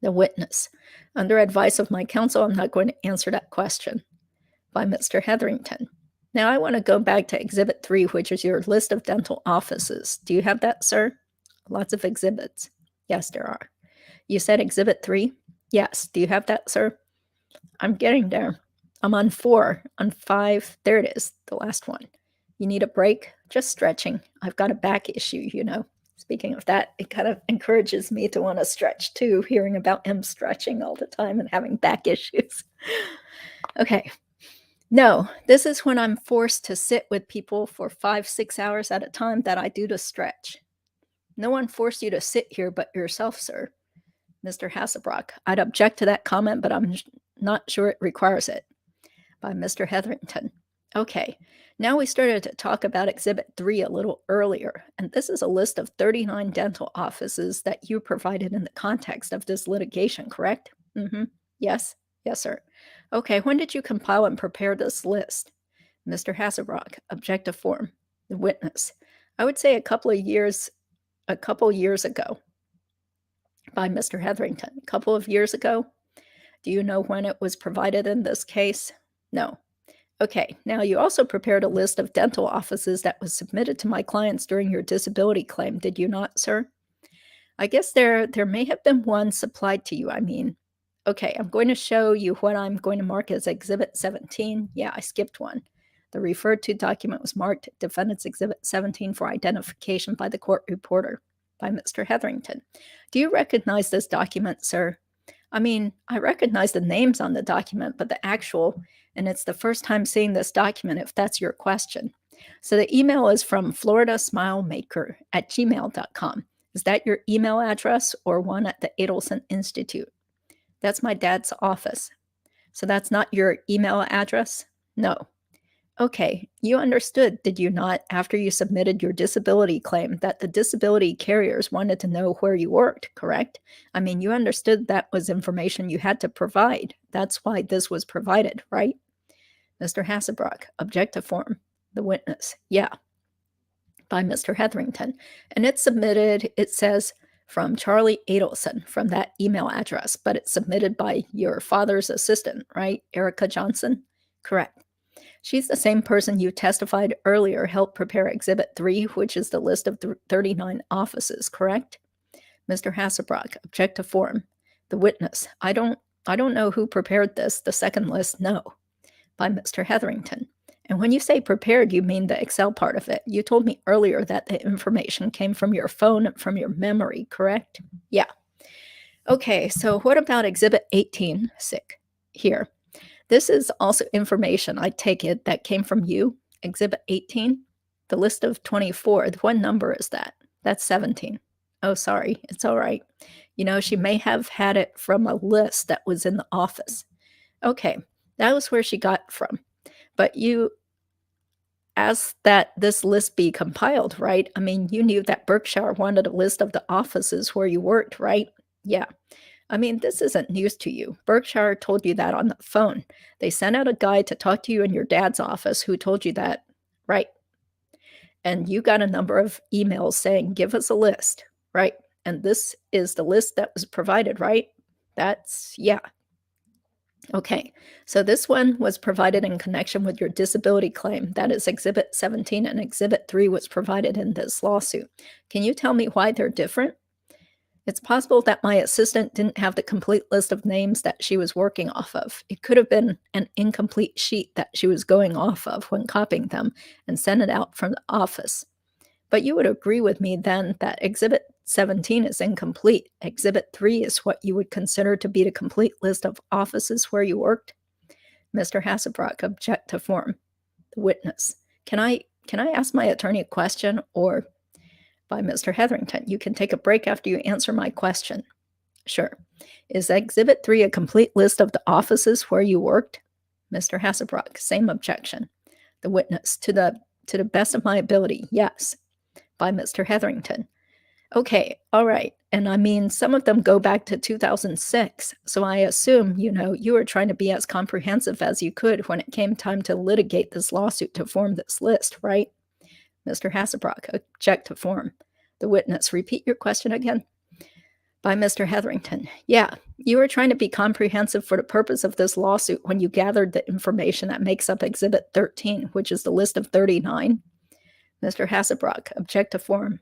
S1: The witness, under advice of my counsel, I'm not going to answer that question. By Mr. Hetherington. Now I want to go back to Exhibit 3, which is your list of dental offices. Do you have that, sir? Lots of exhibits. Yes, there are. You said Exhibit 3? Yes. Do you have that, sir? I'm getting there. I'm on 4, on 5. There it is, the last one. You need a break? Just stretching. I've got a back issue, you know. Speaking of that, it kind of encourages me to want to stretch too, hearing about him stretching all the time and having back issues. Okay. No, this is when I'm forced to sit with people for 5, 6 hours at a time that I do to stretch. No one forced you to sit here but yourself, sir. Mr. Hasselbrock, I'd object to that comment, but I'm not sure it requires it. By Mr. Hetherington. Okay, now we started to talk about Exhibit 3 a little earlier, and this is a list of 39 dental offices that you provided in the context of this litigation, correct? Mm-hmm. Yes? Yes, sir. Okay, when did you compile and prepare this list? Mr. Hasselbrock, objective form. The witness. I would say a couple years ago. By Mr. Hetherington. A couple of years ago? Do you know when it was provided in this case? No. Okay, now you also prepared a list of dental offices that was submitted to my clients during your disability claim, did you not, sir? I guess there may have been one supplied to you, I mean. Okay, I'm going to show you what I'm going to mark as Exhibit 17. Yeah, I skipped one. The referred to document was marked Defendant's Exhibit 17 for identification by the court reporter. By Mr. Hetherington. Do you recognize this document, sir? I mean, I recognize the names on the document, but the actual, and it's the first time seeing this document, if that's your question. So the email is from floridasmilemaker@gmail.com. Is that your email address or one at the Adelson Institute? That's my dad's office. So that's not your email address? No. Okay, you understood, did you not, after you submitted your disability claim, that the disability carriers wanted to know where you worked, correct? I mean, you understood that was information you had to provide. That's why this was provided, right? Mr. Hasselbrock, objective form. The witness, yeah. By Mr. Hetherington. And it's submitted, it says, from Charlie Adelson, from that email address, but it's submitted by your father's assistant, right? Erica Johnson? Correct. She's the same person you testified earlier helped prepare Exhibit 3, which is the list of 39 offices, correct? Mr. Hasselbrock, objective form. The witness, I don't know who prepared this, the second list, no. By Mr. Hetherington. And when you say prepared, you mean the Excel part of it. You told me earlier that the information came from your phone and from your memory, correct? Yeah. Okay, so what about Exhibit 18, sick, here? This is also information, I take it, that came from you, Exhibit 18. The list of 24, what number is that? That's 17. Oh, sorry, it's all right. You know, she may have had it from a list that was in the office. Okay, that was where she got it from. But you asked that this list be compiled, right? I mean, you knew that Berkshire wanted a list of the offices where you worked, right? Yeah. I mean, this isn't news to you. Berkshire told you that on the phone. They sent out a guy to talk to you in your dad's office who told you that, right? And you got a number of emails saying, give us a list, right? And this is the list that was provided, right? That's, yeah. Okay, so this one was provided in connection with your disability claim. That is Exhibit 17, and Exhibit 3 was provided in this lawsuit. Can you tell me why they're different? It's possible that my assistant didn't have the complete list of names that she was working off of. It could have been an incomplete sheet that she was going off of when copying them and sent it out from the office. But you would agree with me then that Exhibit 17 is incomplete. Exhibit 3 is what you would consider to be the complete list of offices where you worked. Mr. Hasselbrock, object to form. The witness. Can I ask my attorney a question, or... By Mr. Hetherington, you can take a break after you answer my question. Sure. Is Exhibit 3 a complete list of the offices where you worked? Mr. Hasselbrock, same objection. The witness, to the best of my ability, yes. By Mr. Hetherington. Okay, all right. And I mean, some of them go back to 2006. So I assume, you were trying to be as comprehensive as you could when it came time to litigate this lawsuit to form this list, right? Mr. Hasselbrock, object to form. The witness, repeat your question again. By Mr. Hetherington. Yeah, you were trying to be comprehensive for the purpose of this lawsuit when you gathered the information that makes up Exhibit 13, which is the list of 39. Mr. Hasselbrock, object to form.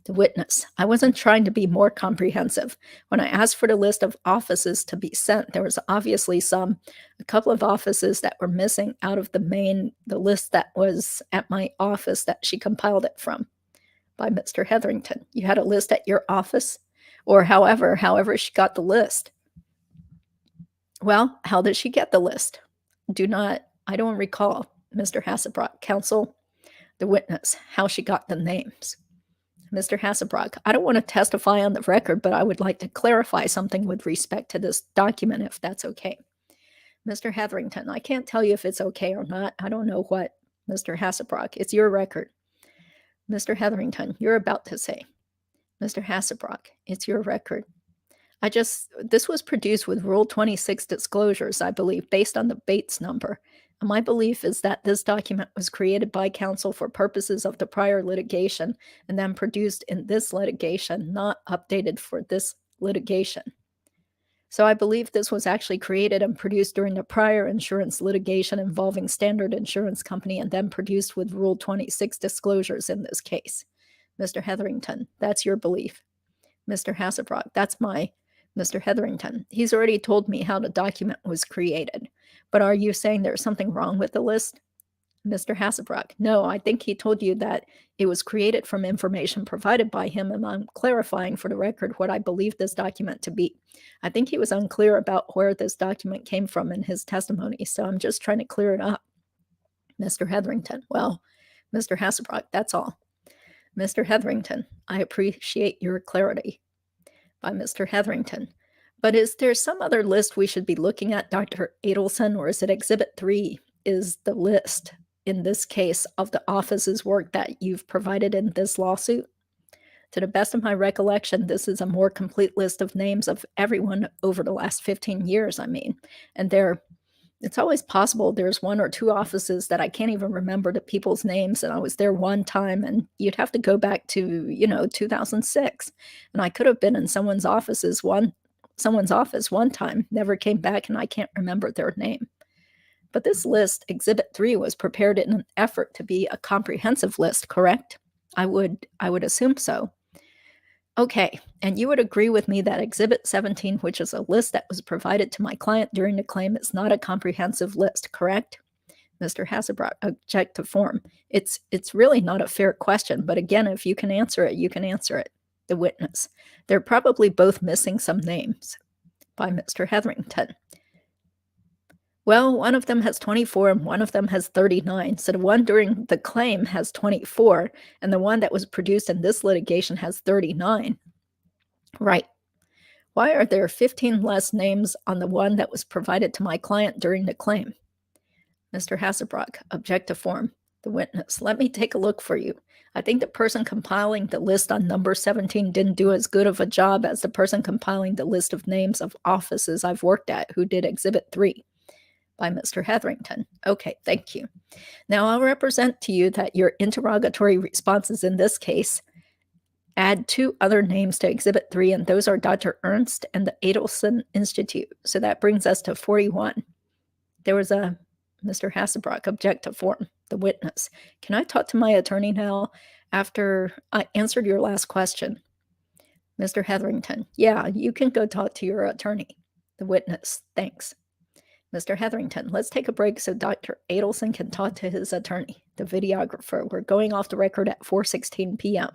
S1: The witness. I wasn't trying to be more comprehensive. When I asked for the list of offices to be sent, there was obviously a couple of offices that were missing out of the list that was at my office that she compiled it from. By Mr. Hetherington. You had a list at your office? Or however she got the list. Well, how did she get the list? I don't recall, Mr. Hasselbrock. Counsel, the witness, how she got the names. Mr. Hasselbrock, I don't want to testify on the record, but I would like to clarify something with respect to this document, if that's okay. Mr. Hetherington, I can't tell you if it's okay or not. I don't know what. Mr. Hasselbrock, it's your record. Mr. Hetherington, you're about to say. Mr. Hasselbrock, it's your record. This was produced with Rule 26 disclosures, I believe, based on the Bates number. And my belief is that this document was created by counsel for purposes of the prior litigation and then produced in this litigation, not updated for this litigation. So I believe this was actually created and produced during the prior insurance litigation involving Standard Insurance Company and then produced with Rule 26 disclosures in this case. Mr. Hetherington, that's your belief. Mr. Hasselbrock, that's my. Mr. Hetherington, he's already told me how the document was created. But are you saying there's something wrong with the list? Mr. Hasselbrock, no, I think he told you that it was created from information provided by him, and I'm clarifying for the record what I believe this document to be. I think he was unclear about where this document came from in his testimony, so I'm just trying to clear it up. Mr. Hetherington, well, Mr. Hasselbrock, that's all. Mr. Hetherington, I appreciate your clarity. By Mr. Hetherington. But is there some other list we should be looking at, Dr. Adelson, or is it Exhibit 3 is the list, in this case, of the office's work that you've provided in this lawsuit? To the best of my recollection, this is a more complete list of names of everyone over the last 15 years, and it's always possible there's one or two offices that I can't even remember the people's names, and I was there one time, and you'd have to go back to, 2006, and I could have been in someone's office one time, never came back, and I can't remember their name. But this list, Exhibit 3, was prepared in an effort to be a comprehensive list, correct? I would assume so. Okay, and you would agree with me that Exhibit 17, which is a list that was provided to my client during the claim, is not a comprehensive list, correct? Mr. Hasselbrock, object to form. It's really not a fair question, but again, if you can answer it, you can answer it. The witness. They're probably both missing some names. By Mr. Hetherington. Well, one of them has 24 and one of them has 39. So the one during the claim has 24, and the one that was produced in this litigation has 39. Right. Why are there 15 less names on the one that was provided to my client during the claim? Mr. Hasselbrock, object to form. The witness. Let me take a look for you. I think the person compiling the list on number 17 didn't do as good of a job as the person compiling the list of names of offices I've worked at who did Exhibit 3. By Mr. Hetherington. Okay, thank you. Now I'll represent to you that your interrogatory responses in this case add two other names to Exhibit 3, and those are Dr. Ernst and the Adelson Institute. So that brings us to 41. There was a Mr. Hasselbrock, object to form. The witness. Can I talk to my attorney now after I answered your last question? Mr. Hetherington. Yeah, you can go talk to your attorney. The witness. Thanks. Mr. Hetherington, let's take a break so Dr. Adelson can talk to his attorney, the videographer. We're going off the record at 4:16 p.m.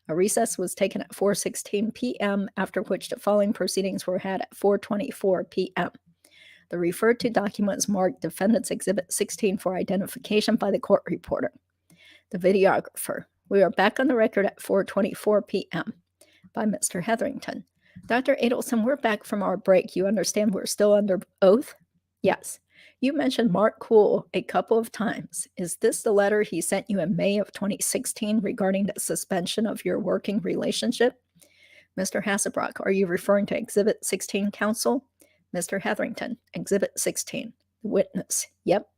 S1: A recess was taken at 4:16 p.m., after which the following proceedings were had at 4:24 p.m. The referred to documents marked Defendant's Exhibit 16 for identification by the court reporter. The videographer. We are back on the record at 4:24 p.m. By Mr. Hetherington. Dr. Adelson, we're back from our break. You understand we're still under oath? Yes. You mentioned Mark Kuhl a couple of times. Is this the letter he sent you in May of 2016 regarding the suspension of your working relationship? Mr. Hasselbrock, are you referring to Exhibit 16, counsel? Mr. Hetherington, Exhibit 16. The witness. Yep.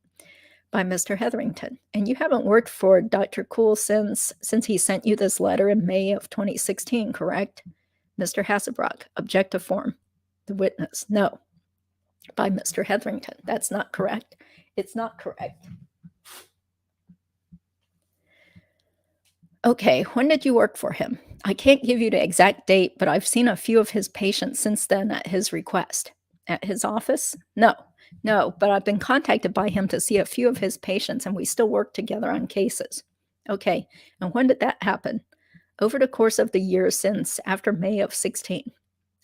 S1: By Mr. Hetherington. And you haven't worked for Dr. Kuhl since he sent you this letter in May of 2016, correct? Mr. Hasselbrock, object to form. The witness, no. By Mr. Hetherington, that's not correct. It's not correct. Okay, when did you work for him? I can't give you the exact date, but I've seen a few of his patients since then at his request. At his office? No, but I've been contacted by him to see a few of his patients, and we still work together on cases. Okay, and when did that happen? Over the course of the year since after May of 16.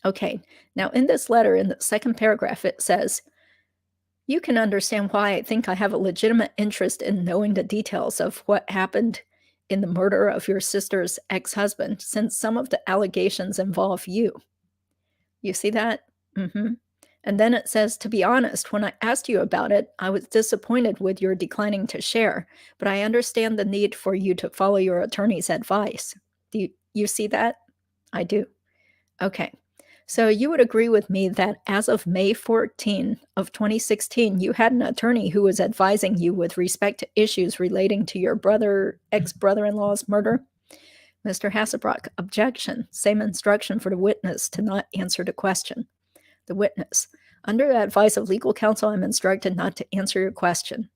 S1: Okay, now in this letter, in the second paragraph, it says, you can understand why I think I have a legitimate interest in knowing the details of what happened in the murder of your sister's ex-husband, since some of the allegations involve you. You see that? Mm-hmm. And then it says, to be honest, when I asked you about it, I was disappointed with your declining to share, but I understand the need for you to follow your attorney's advice. Do you see that? I do. Okay. So you would agree with me that as of May 14 of 2016, you had an attorney who was advising you with respect to issues relating to your ex-brother-in-law's murder? Mr. Hasselbrock, objection. Same instruction for the witness to not answer the question. The witness, under the advice of legal counsel, I'm instructed not to answer your question.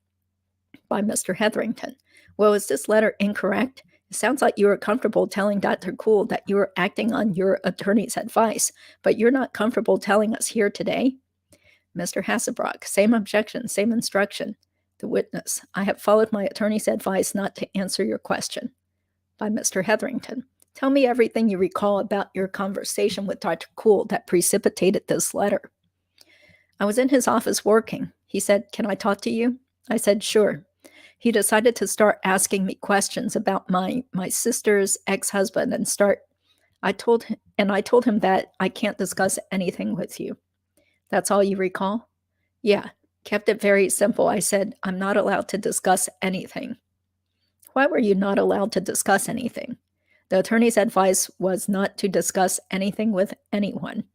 S1: By Mr. Hetherington. Well, is this letter incorrect? It sounds like you were comfortable telling Dr. Kuhl that you were acting on your attorney's advice, but you're not comfortable telling us here today? Mr. Hasselbrock, same objection, same instruction. The witness, I have followed my attorney's advice not to answer your question. By Mr. Hetherington, tell me everything you recall about your conversation with Dr. Kuhl that precipitated this letter. I was in his office working. He said, can I talk to you? I said, sure. He decided to start asking me questions about my sister's ex-husband and I told him that I can't discuss anything with you. That's all you recall? Yeah, kept it very simple. I said, I'm not allowed to discuss anything. Why were you not allowed to discuss anything? The attorney's advice was not to discuss anything with anyone.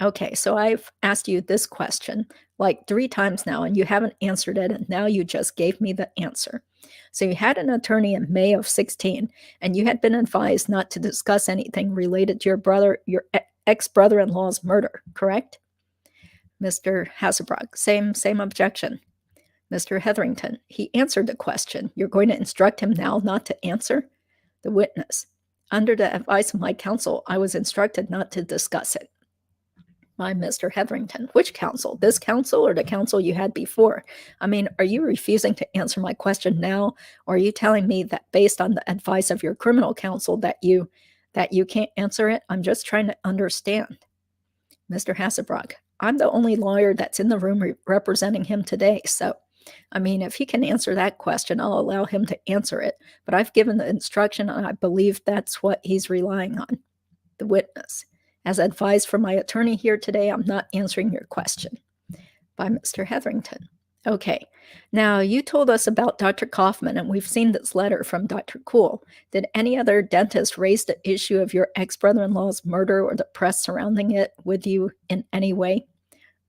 S1: Okay, so I've asked you this question like 3 times now, and you haven't answered it, and now you just gave me the answer. So you had an attorney in May of 16, and you had been advised not to discuss anything related to your ex-brother-in-law's murder, correct? Mr. Hasselbrock, same objection. Mr. Hetherington, he answered the question. You're going to instruct him now not to answer? The witness, under the advice of my counsel, I was instructed not to discuss it. By Mr. Hetherington. Which counsel? This counsel or the counsel you had before? I mean, are you refusing to answer my question now? Or are you telling me that based on the advice of your criminal counsel that you can't answer it? I'm just trying to understand. Mr. Hasselbrock, I'm the only lawyer that's in the room representing him today. So, I mean, if he can answer that question, I'll allow him to answer it. But I've given the instruction and I believe that's what he's relying on. The witness. As advised from my attorney here today, I'm not answering your question. By Mr. Hetherington. Okay, now you told us about Dr. Kaufman, and we've seen this letter from Dr. Kuhl. Did any other dentist raise the issue of your ex-brother-in-law's murder or the press surrounding it with you in any way?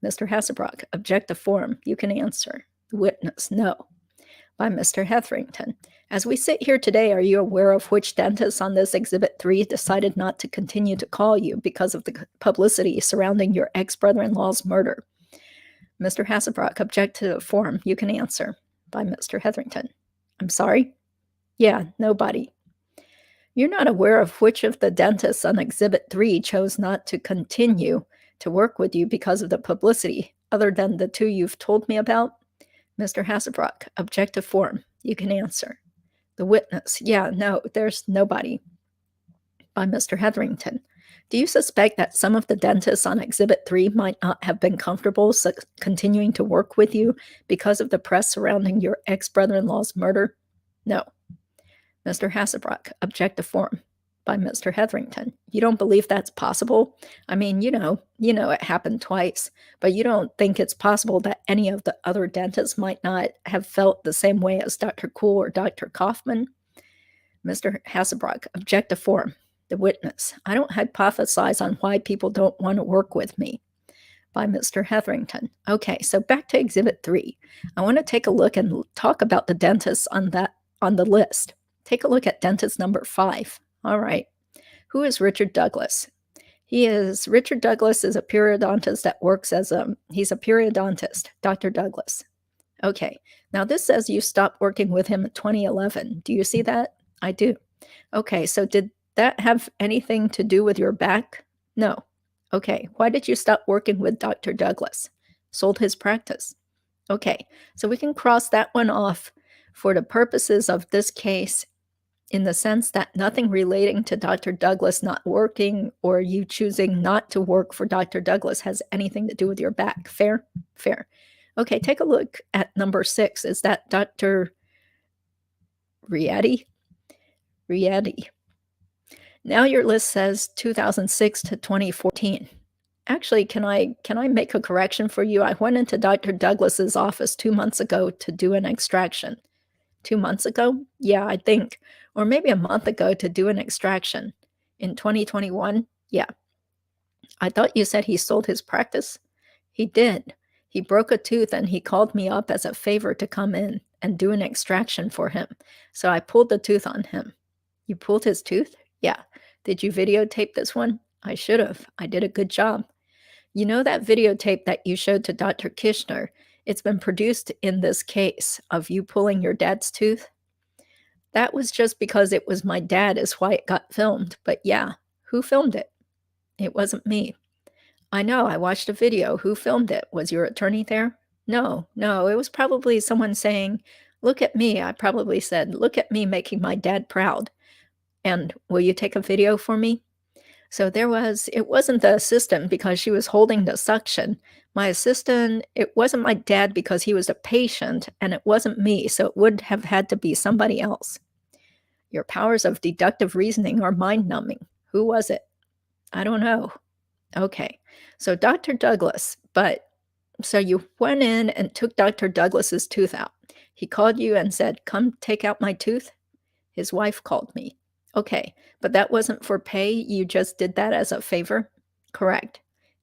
S1: Mr. Hasselbrock, object to form. You can answer. The witness, no. By Mr. Hetherington. As we sit here today, are you aware of which dentist on this Exhibit 3 decided not to continue to call you because of the publicity surrounding your ex-brother-in-law's murder? Mr. Hasselbrock, object to the form. You can answer. By Mr. Hetherington. I'm sorry? Yeah, nobody. You're not aware of which of the dentists on Exhibit 3 chose not to continue to work with you because of the publicity, other than the 2 you've told me about? Mr. Hasselbrock, object to form. You can answer. The witness, yeah, no, there's nobody. By Mr. Hetherington. Do you suspect that some of the dentists on Exhibit 3 might not have been comfortable continuing to work with you because of the press surrounding your ex-brother-in-law's murder? No. Mr. Hasselbrock, object to form. By Mr. Hetherington. You don't believe that's possible? I mean, you know it happened twice, but you don't think it's possible that any of the other dentists might not have felt the same way as Dr. Kuhl or Dr. Kaufman? Mr. Hasselbrock, object to form. The witness. I don't hypothesize on why people don't want to work with me. By Mr. Hetherington. Okay, so back to Exhibit 3. I want to take a look and talk about the dentists on the list. Take a look at dentist number 5. All right. Who is Richard Douglas? Richard Douglas is a periodontist that works he's a periodontist, Dr. Douglas. Okay, now this says you stopped working with him in 2011. Do you see that? I do. Okay, so did that have anything to do with your back? No. Okay, why did you stop working with Dr. Douglas? Sold his practice. Okay, so we can cross that one off for the purposes of this case, in the sense that nothing relating to Dr. Douglas not working or you choosing not to work for Dr. Douglas has anything to do with your back. Fair? Fair. Okay, take a look at number 6. Is that Dr. Rieti? Rieti. Now your list says 2006 to 2014. Actually, can I make a correction for you? I went into Dr. Douglas's office 2 months ago to do an extraction. 2 months ago? Yeah, I think. Or maybe a month ago to do an extraction. In 2021? Yeah. I thought you said he sold his practice? He did. He broke a tooth and he called me up as a favor to come in and do an extraction for him. So I pulled the tooth on him. You pulled his tooth? Yeah. Did you videotape this one? I should have. I did a good job. You know that videotape that you showed to Dr. Kishner? It's been produced in this case of you pulling your dad's tooth. That was just because it was my dad is why it got filmed. But yeah, who filmed it? It wasn't me. I know, I watched a video. Who filmed it? Was your attorney there? No, it was probably someone saying, look at me. I probably said, look at me making my dad proud. And will you take a video for me? So it wasn't the assistant because she was holding the suction. My assistant, it wasn't my dad because he was a patient, and it wasn't me, so it would have had to be somebody else. Your powers of deductive reasoning are mind-numbing. Who was it? I don't know. Okay, so Dr. Douglas, so you went in and took Dr. Douglas's tooth out. He called you and said, come take out my tooth? His wife called me. Okay, but that wasn't for pay. You just did that as a favor? Correct.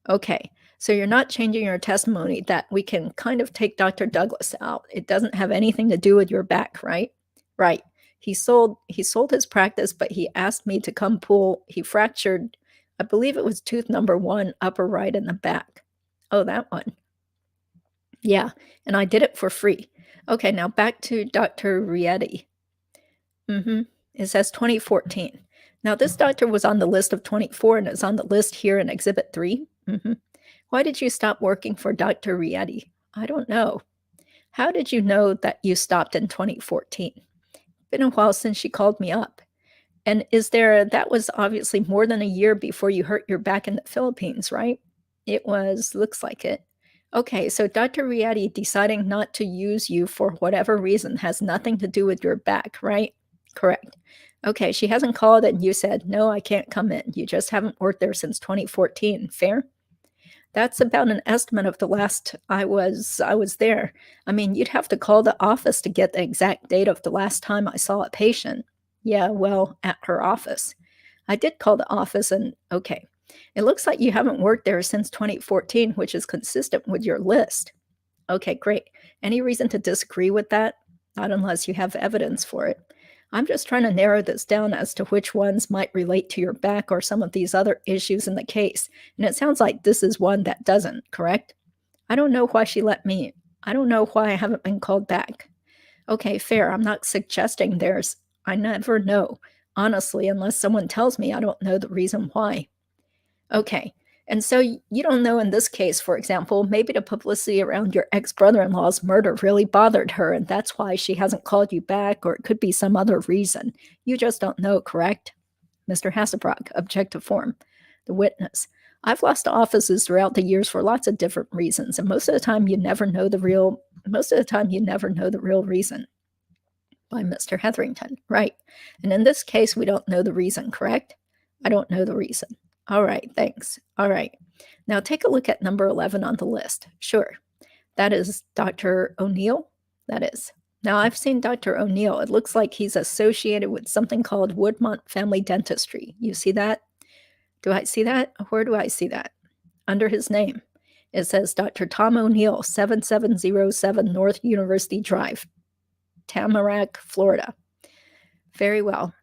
S1: Okay, so you're not changing your testimony that we can kind of take Dr. Douglas out. It doesn't have anything to do with your back, right? Right. He sold his practice, but he asked me to come pull. He fractured, I believe it was tooth number 1, upper right in the back. Oh, that one. Yeah, and I did it for free. Okay, now back to Dr. Rieti. It says 2014. Now, this doctor was on the list of 24 and is on the list here in Exhibit 3. Why did you stop working for Dr. Rieti? I don't know. How did you know that you stopped in 2014? Been a while since she called me up. And that was obviously more than a year before you hurt your back in the Philippines, right? It was, looks like it. Okay, so Dr. Rieti deciding not to use you for whatever reason has nothing to do with your back, right? Correct. Okay, she hasn't called and you said, no, I can't come in. You just haven't worked there since 2014. Fair? That's about an estimate of the last I was there. I mean, you'd have to call the office to get the exact date of the last time I saw a patient. Yeah, well, at her office. I did call the office and, okay. It looks like you haven't worked there since 2014, which is consistent with your list. Okay, great. Any reason to disagree with that? Not unless you have evidence for it. I'm just trying to narrow this down as to which ones might relate to your back or some of these other issues in the case. And it sounds like this is one that doesn't, correct? I don't know why I don't know why I haven't been called back. Okay, fair. I'm not suggesting I never know. Honestly, unless someone tells me, I don't know the reason why. Okay, and so you don't know in this case, for example, maybe the publicity around your ex-brother-in-law's murder really bothered her, and that's why she hasn't called you back, or it could be some other reason. You just don't know, correct? Mr. Hasselbrock, objective form. The witness. I've lost offices throughout the years for lots of different reasons, and most of the time you never know the real reason. By Mr. Hetherington, right. And in this case, we don't know the reason, correct? I don't know the reason. All right, thanks. All right. Now take a look at number 11 on the list. Sure. That is Dr. O'Neill? That is. Now I've seen Dr. O'Neill. It looks like he's associated with something called Woodmont Family Dentistry. You see that? Do I see that? Where do I see that? Under his name. It says Dr. Tom O'Neill, 7707 North University Drive, Tamarack, Florida. Very well.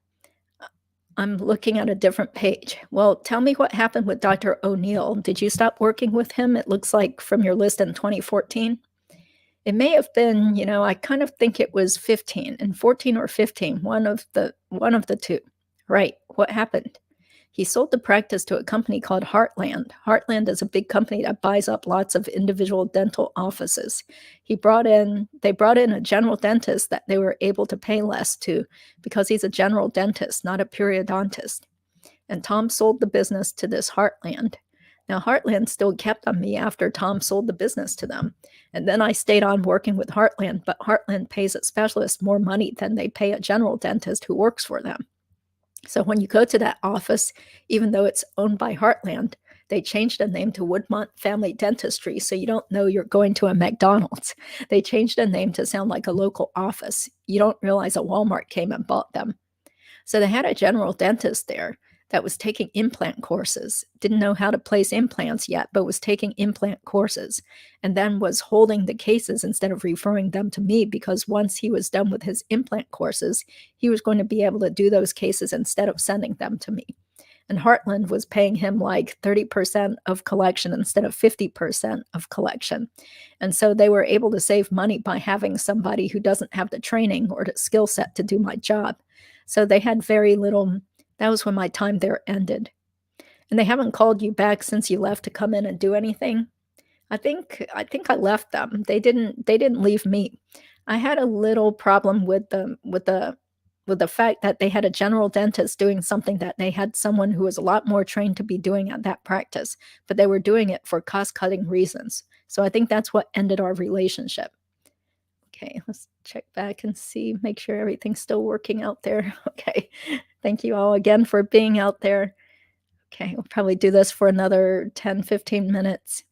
S1: I'm looking at a different page. Well, tell me what happened with Dr. O'Neill. Did you stop working with him? It looks like from your list in 2014. It may have been, I kind of think it was 15 and 14 or 15, one of the two. Right. What happened? He sold the practice to a company called Heartland. Heartland is a big company that buys up lots of individual dental offices. They brought in a general dentist that they were able to pay less to because he's a general dentist, not a periodontist. And Tom sold the business to this Heartland. Now, Heartland still kept on me after Tom sold the business to them. And then I stayed on working with Heartland, but Heartland pays its specialists more money than they pay a general dentist who works for them. So when you go to that office, even though it's owned by Heartland, they changed the name to Woodmont Family Dentistry, so you don't know you're going to a McDonald's. They changed the name to sound like a local office. You don't realize a Walmart came and bought them. So they had a general dentist there that was taking implant courses, didn't know how to place implants yet, but was taking implant courses, and then was holding the cases instead of referring them to me, because once he was done with his implant courses, he was going to be able to do those cases instead of sending them to me. And Heartland was paying him like 30% of collection instead of 50% of collection. And so they were able to save money by having somebody who doesn't have the training or the skill set to do my job. So they had very little. That was when my time there ended. And they haven't called you back since you left to come in and do anything? I think I left them. They didn't leave me. I had a little problem with the fact that they had a general dentist doing something that they had someone who was a lot more trained to be doing at that practice, but they were doing it for cost-cutting reasons. So I think that's what ended our relationship. Okay, let's check back and see, make sure everything's still working out there. Okay, thank you all again for being out there. Okay, we'll probably do this for another 10, 15 minutes.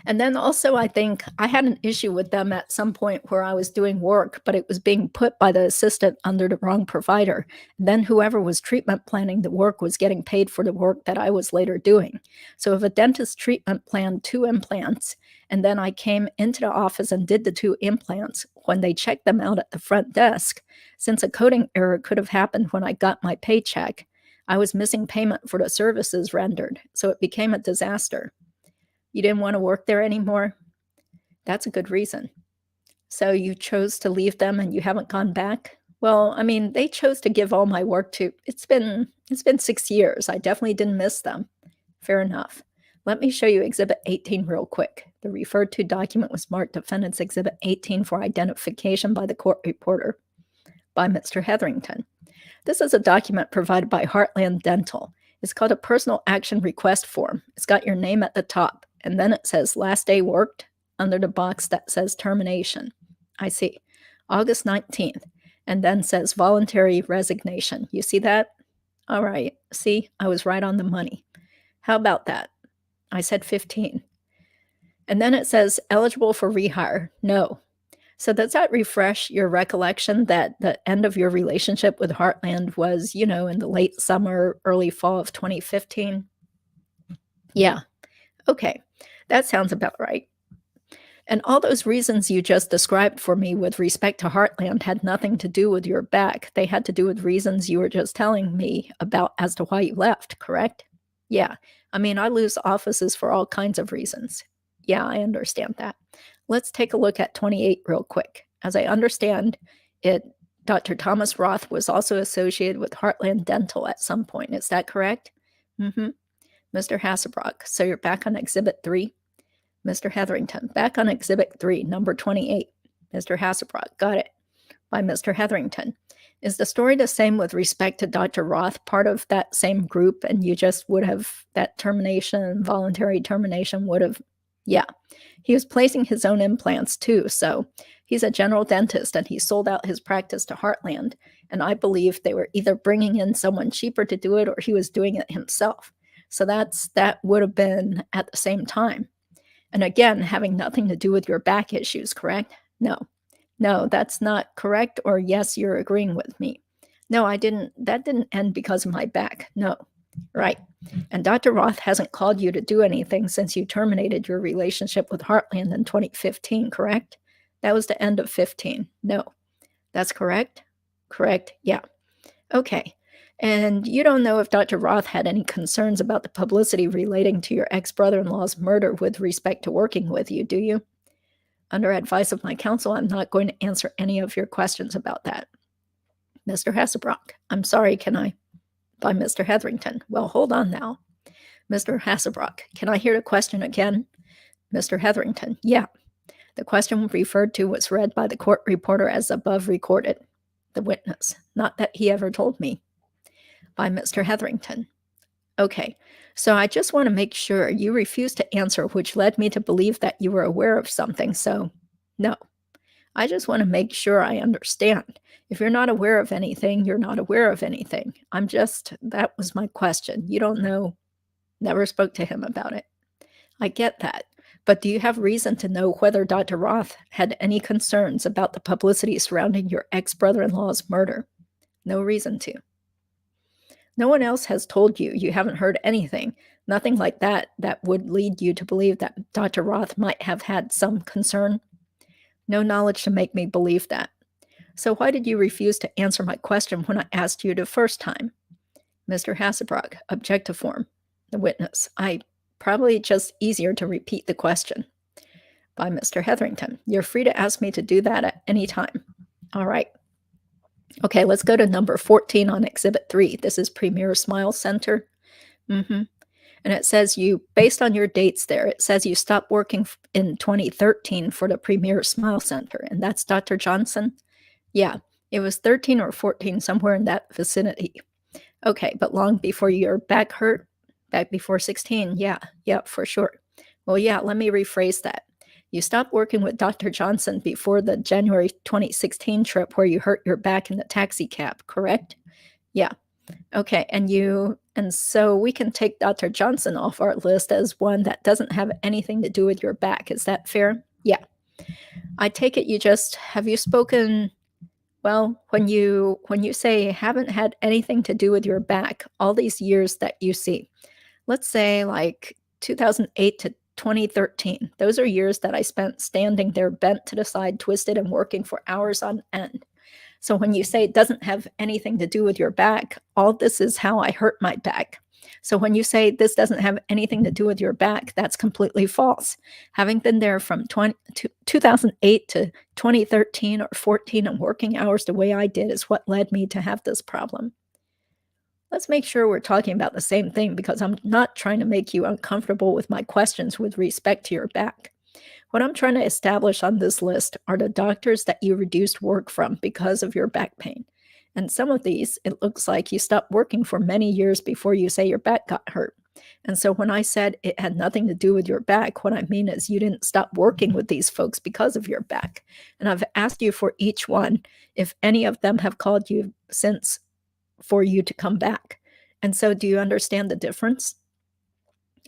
S1: And then also, I think I had an issue with them at some point where I was doing work, but it was being put by the assistant under the wrong provider. And then whoever was treatment planning the work was getting paid for the work that I was later doing. So if a dentist treatment planned 2 implants, and then I came into the office and did the 2 implants, when they checked them out at the front desk, since a coding error could have happened when I got my paycheck, I was missing payment for the services rendered. So it became a disaster. You didn't want to work there anymore? That's a good reason. So you chose to leave them and you haven't gone back? Well, I mean, they chose to give all my work to. It's been 6 years. I definitely didn't miss them. Fair enough. Let me show you Exhibit 18 real quick. The referred to document was marked Defendant's Exhibit 18 for identification by the court reporter by Mr. Hetherington. This is a document provided by Heartland Dental. It's called a personal action request form. It's got your name at the top, and then it says last day worked under the box that says termination. I see. August 19th, and then says voluntary resignation. You see that? All right. See, I was right on the money. How about that? I said 15. And then it says eligible for rehire. No. So does that refresh your recollection that the end of your relationship with Heartland was, in the late summer, early fall of 2015? Yeah. Okay. That sounds about right. And all those reasons you just described for me with respect to Heartland had nothing to do with your back. They had to do with reasons you were just telling me about as to why you left, correct? Yeah. I mean, I lose offices for all kinds of reasons. Yeah, I understand that. Let's take a look at 28 real quick. As I understand it, Dr. Thomas Roth was also associated with Heartland Dental at some point. Is that correct? Mm-hmm. Mr. Hasselbrock, so you're back on Exhibit 3? Mr. Hetherington, back on Exhibit 3, number 28. Mr. Hasselbrock, got it. By Mr. Hetherington. Is the story the same with respect to Dr. Roth, part of that same group, and you just would have, that termination, voluntary termination would have, yeah. He was placing his own implants too, so he's a general dentist and he sold out his practice to Heartland, and I believe they were either bringing in someone cheaper to do it or he was doing it himself. So that would have been at the same time. And again, having nothing to do with your back issues, correct? No, that's not correct, or yes, you're agreeing with me. No, that didn't end because of my back. No, right. And Dr. Roth hasn't called you to do anything since you terminated your relationship with Heartland in 2015, correct? That was the end of 15. No, that's correct? Correct, yeah. Okay. And you don't know if Dr. Roth had any concerns about the publicity relating to your ex-brother-in-law's murder with respect to working with you, do you? Under advice of my counsel, I'm not going to answer any of your questions about that. Mr. Hasselbrock, I'm sorry, can I? By Mr. Hetherington. Well, hold on now. Mr. Hasselbrock, can I hear the question again? Mr. Hetherington, yeah. The question referred to was read by the court reporter as above recorded. The witness, not that he ever told me. By Mr. Hetherington. Okay, so I just want to make sure you refused to answer, which led me to believe that you were aware of something, so no. I just want to make sure I understand. If you're not aware of anything, you're not aware of anything. That was my question. You don't know, never spoke to him about it. I get that. But do you have reason to know whether Dr. Roth had any concerns about the publicity surrounding your ex-brother-in-law's murder? No reason to. No one else has told you. You haven't heard anything. Nothing like that would lead you to believe that Dr. Roth might have had some concern. No knowledge to make me believe that. So why did you refuse to answer my question when I asked you the first time? Mr. Hasselbrock, object to form. The witness, probably just easier to repeat the question. By Mr. Hetherington, you're free to ask me to do that at any time. All right. Okay, let's go to number 14 on Exhibit 3. This is Premier Smile Center. And it says based on your dates there, it says you stopped working in 2013 for the Premier Smile Center, and that's Dr. Johnson? Yeah, it was 13 or 14, somewhere in that vicinity. Okay, but long before your back hurt? Back before 16, yeah, for sure. Well, yeah, let me rephrase that. You stopped working with Dr. Johnson before the January 2016 trip where you hurt your back in the taxi cab, correct? Yeah. Okay, and so we can take Dr. Johnson off our list as one that doesn't have anything to do with your back. Is that fair? Yeah. I take it have you spoken, well, when you say haven't had anything to do with your back, all these years that you see, let's say like 2008 to 2013. Those are years that I spent standing there bent to the side, twisted and working for hours on end. So when you say it doesn't have anything to do with your back, all this is how I hurt my back. So when you say this doesn't have anything to do with your back, that's completely false. Having been there from 2008 to 2013 or 14 and working hours the way I did is what led me to have this problem. Let's make sure we're talking about the same thing because I'm not trying to make you uncomfortable with my questions with respect to your back. What I'm trying to establish on this list are the doctors that you reduced work from because of your back pain. And some of these, it looks like you stopped working for many years before you say your back got hurt. And so when I said it had nothing to do with your back, what I mean is you didn't stop working with these folks because of your back. And I've asked you for each one if any of them have called you since for you to come back. And so do you understand the difference?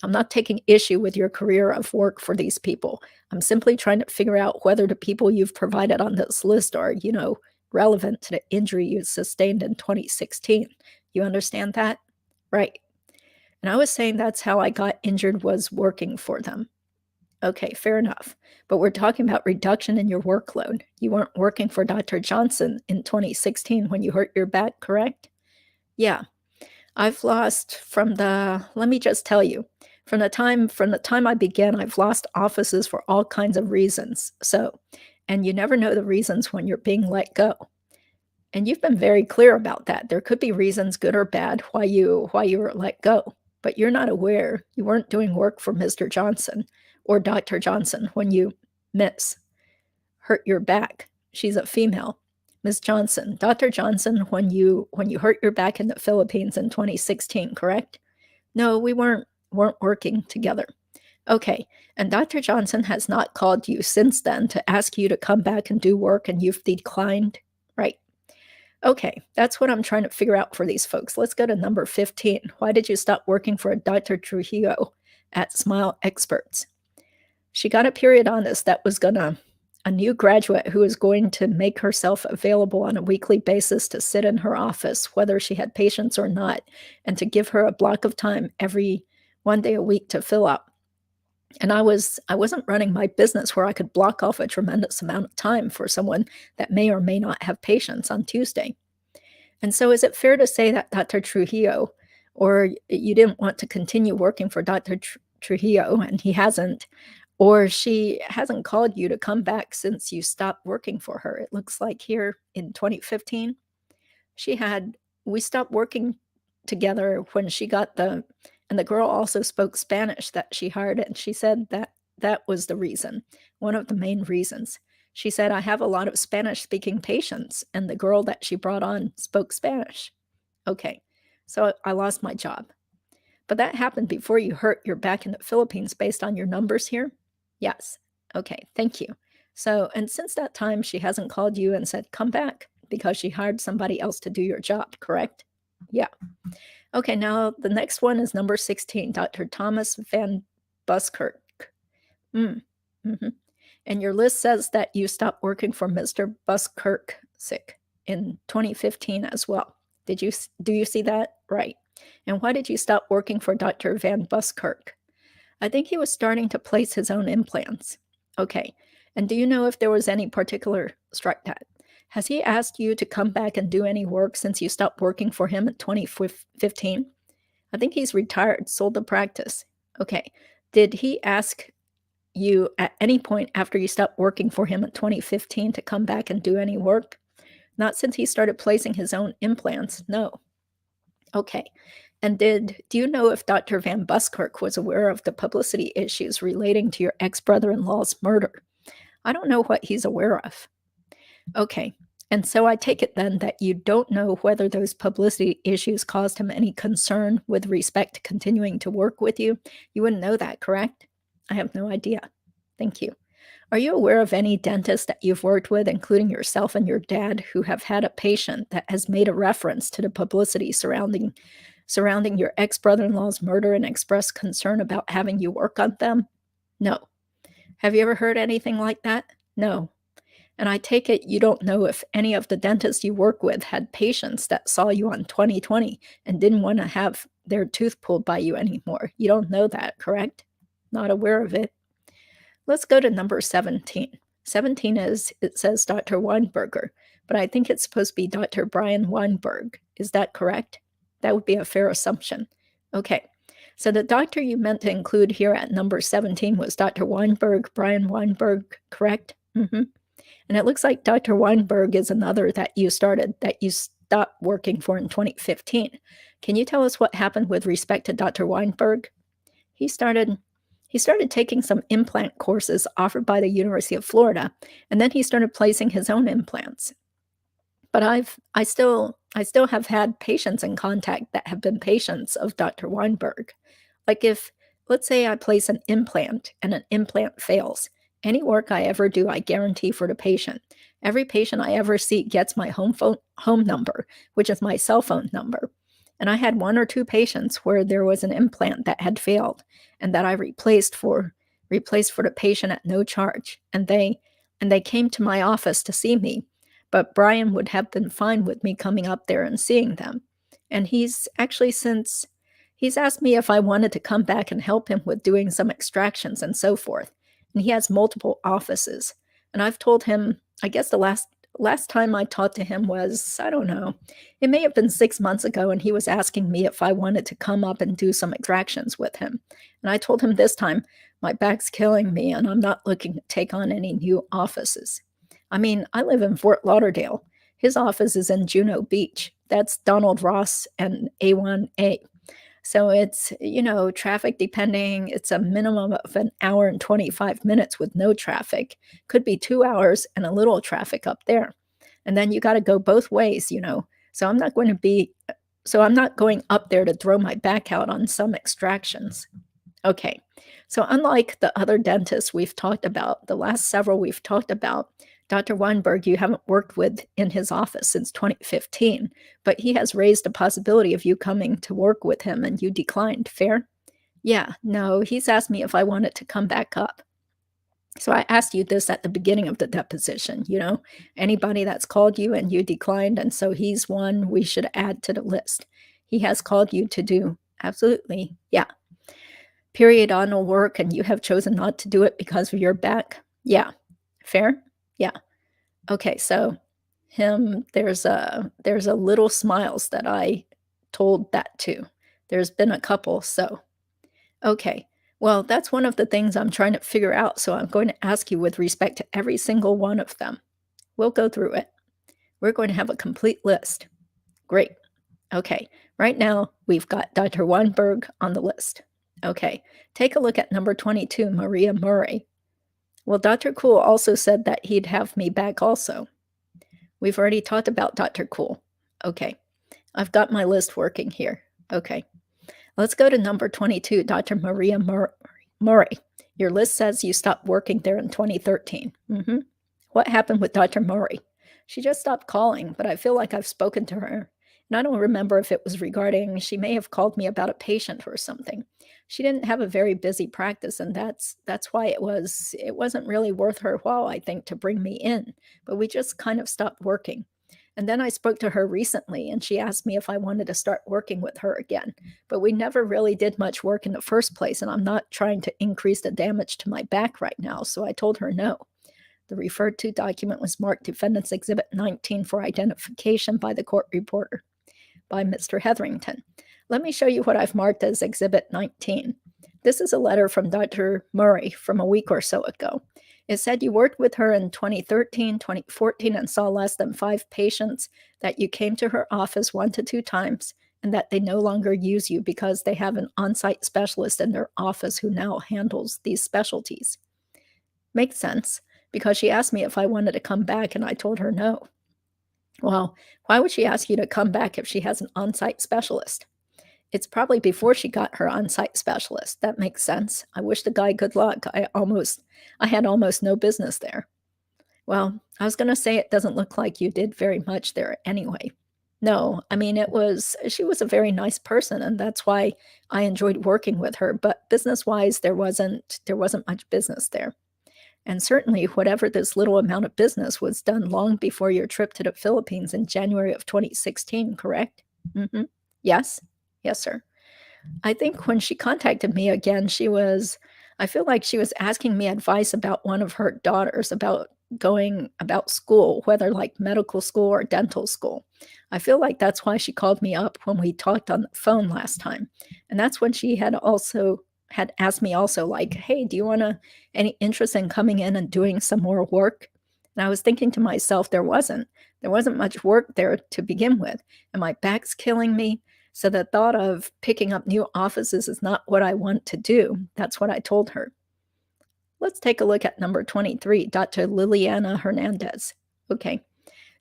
S1: I'm not taking issue with your career of work for these people. I'm simply trying to figure out whether the people you've provided on this list are, relevant to the injury you sustained in 2016. You understand that? Right. And I was saying that's how I got injured, was working for them. Okay, fair enough. But we're talking about reduction in your workload. You weren't working for Dr. Johnson in 2016 when you hurt your back, correct? Yeah. I've lost let me just tell you, from the time I began, I've lost offices for all kinds of reasons. And you never know the reasons when you're being let go. And you've been very clear about that. There could be reasons, good or bad, why you were let go. But you're not aware. You weren't doing work for Mr. Johnson or Dr. Johnson when you hurt your back. She's a female. Ms. Johnson, Dr. Johnson, when you hurt your back in the Philippines in 2016, correct? No, we weren't working together. Okay, and Dr. Johnson has not called you since then to ask you to come back and do work, and you've declined, right? Okay, that's what I'm trying to figure out for these folks. Let's go to number 15. Why did you stop working for Dr. Trujillo at Smile Experts? She got a periodontist that was a new graduate who was going to make herself available on a weekly basis to sit in her office, whether she had patients or not, and to give her a block of time every 1 day a week to fill up. And I wasn't running my business where I could block off a tremendous amount of time for someone that may or may not have patients on Tuesday. And so is it fair to say that Dr. Trujillo, or you didn't want to continue working for Dr. Trujillo, and he hasn't, or she hasn't called you to come back since you stopped working for her? It looks like here in 2015, we stopped working together when she got and the girl also spoke Spanish that she hired, and she said that was the reason, one of the main reasons. She said, I have a lot of Spanish-speaking patients, and the girl that she brought on spoke Spanish. Okay, so I lost my job. But that happened before you hurt your back in the Philippines based on your numbers here? Yes. Okay, thank you. So, and since that time, she hasn't called you and said, come back, because she hired somebody else to do your job, correct? Yeah. Okay, now the next one is number 16, Dr. Thomas Van Buskirk. Mm-hmm. And your list says that you stopped working for Mr. Buskirk in 2015 as well. Do you see that? Right. And why did you stop working for Dr. Van Buskirk? I think he was starting to place his own implants. Okay. And do you know if there was any particular strike that? Has he asked you to come back and do any work since you stopped working for him in 2015? I think he's retired, sold the practice. Okay. Did he ask you at any point after you stopped working for him in 2015 to come back and do any work? Not since he started placing his own implants, no. Okay. And do you know if Dr. Van Buskirk was aware of the publicity issues relating to your ex-brother-in-law's murder? I don't know what he's aware of. Okay. And so I take it then that you don't know whether those publicity issues caused him any concern with respect to continuing to work with you. You wouldn't know that, correct? I have no idea. Thank you. Are you aware of any dentist that you've worked with, including yourself and your dad, who have had a patient that has made a reference to the publicity surrounding your ex-brother-in-law's murder and expressed concern about having you work on them? No. Have you ever heard anything like that? No. And I take it you don't know if any of the dentists you work with had patients that saw you on 2020 and didn't want to have their tooth pulled by you anymore. You don't know that, correct? Not aware of it. Let's go to number 17. 17 it says Dr. Weinberger, but I think it's supposed to be Dr. Brian Weinberg. Is that correct? That would be a fair assumption. Okay. So the doctor you meant to include here at number 17 was Dr. Weinberg, Brian Weinberg, correct? Mm-hmm. And it looks like Dr. Weinberg is another that you stopped working for in 2015. Can you tell us what happened with respect to Dr. Weinberg? He started taking some implant courses offered by the University of Florida, and then he started placing his own implants. But I still have had patients in contact that have been patients of Dr. Weinberg. Like let's say I place an implant and an implant fails. Any work I ever do, I guarantee for the patient. Every patient I ever see gets my home number, which is my cell phone number. And I had 1 or 2 patients where there was an implant that had failed and that I replaced for the patient at no charge. And they came to my office to see me, but Brian would have been fine with me coming up there and seeing them. And he's asked me if I wanted to come back and help him with doing some extractions and so forth. And he has multiple offices. And I've told him, I guess the last time I talked to him was, I don't know, it may have been 6 months ago, and he was asking me if I wanted to come up and do some extractions with him. And I told him this time, my back's killing me, and I'm not looking to take on any new offices. I mean, I live in Fort Lauderdale. His office is in Juno Beach. That's Donald Ross and A1A. So it's, traffic depending, it's a minimum of an hour and 25 minutes with no traffic. Could be 2 hours and a little traffic up there. And then you got to go both ways, So I'm not going up there to throw my back out on some extractions. Okay. So unlike the other dentists we've talked about, the last several we've talked about, Dr. Weinberg, you haven't worked with in his office since 2015, but he has raised a possibility of you coming to work with him and you declined. Fair? Yeah, no, he's asked me if I wanted to come back up. So I asked you this at the beginning of the deposition, anybody that's called you and you declined, and so he's one we should add to the list. He has called you to do, absolutely, yeah. Periodontal work, and you have chosen not to do it because of your back? Yeah. Fair? Yeah. Okay, so him, there's a Little Smiles that I told that to. There's been a couple, so okay. Well, that's one of the things I'm trying to figure out, so I'm going to ask you with respect to every single one of them. We'll go through it. We're going to have a complete list. Great. Okay. Right now, we've got Dr. Weinberg on the list. Okay. Take a look at number 22, Maria Murray. Well, Dr. Cool also said that he'd have me back also. We've already talked about Dr. Cool. Okay. I've got my list working here. Okay. Let's go to number 22, Dr. Maria Murray. Your list says you stopped working there in 2013. What happened with Dr. Murray? She just stopped calling, but I feel like I've spoken to her. And I don't remember if it was regarding, she may have called me about a patient or something. She didn't have a very busy practice, and that's why it wasn't really worth her while, I think, to bring me in. But we just kind of stopped working. And then I spoke to her recently, and she asked me if I wanted to start working with her again. But we never really did much work in the first place, and I'm not trying to increase the damage to my back right now, so I told her no. The referred to document was marked Defendant's Exhibit 19 for identification by the court reporter, by Mr. Hetherington. Let me show you what I've marked as Exhibit 19. This is a letter from Dr. Murray from a week or so ago. It said you worked with her in 2013, 2014, and saw less than 5 patients, that you came to her office 1 to 2 times, and that they no longer use you because they have an on-site specialist in their office who now handles these specialties. Makes sense, because she asked me if I wanted to come back, and I told her no. Well, why would she ask you to come back if she has an on-site specialist? It's probably before she got her on-site specialist. That makes sense. I wish the guy good luck. I had almost no business there. Well, I was going to say it doesn't look like you did very much there anyway. No, I mean, she was a very nice person, and that's why I enjoyed working with her. But business-wise, there wasn't much business there. And certainly, whatever this little amount of business was done long before your trip to the Philippines in January of 2016, correct? Yes? Yes, sir. I think when she contacted me again, I feel like she was asking me advice about one of her daughters about school, whether like medical school or dental school. I feel like that's why she called me up when we talked on the phone last time. And that's when she had asked me also, like, hey, do you want any interest in coming in and doing some more work? And I was thinking to myself, there wasn't much work there to begin with, and my back's killing me. So the thought of picking up new offices is not what I want to do. That's what I told her. Let's take a look at number 23, Dr. Liliana Hernandez. Okay.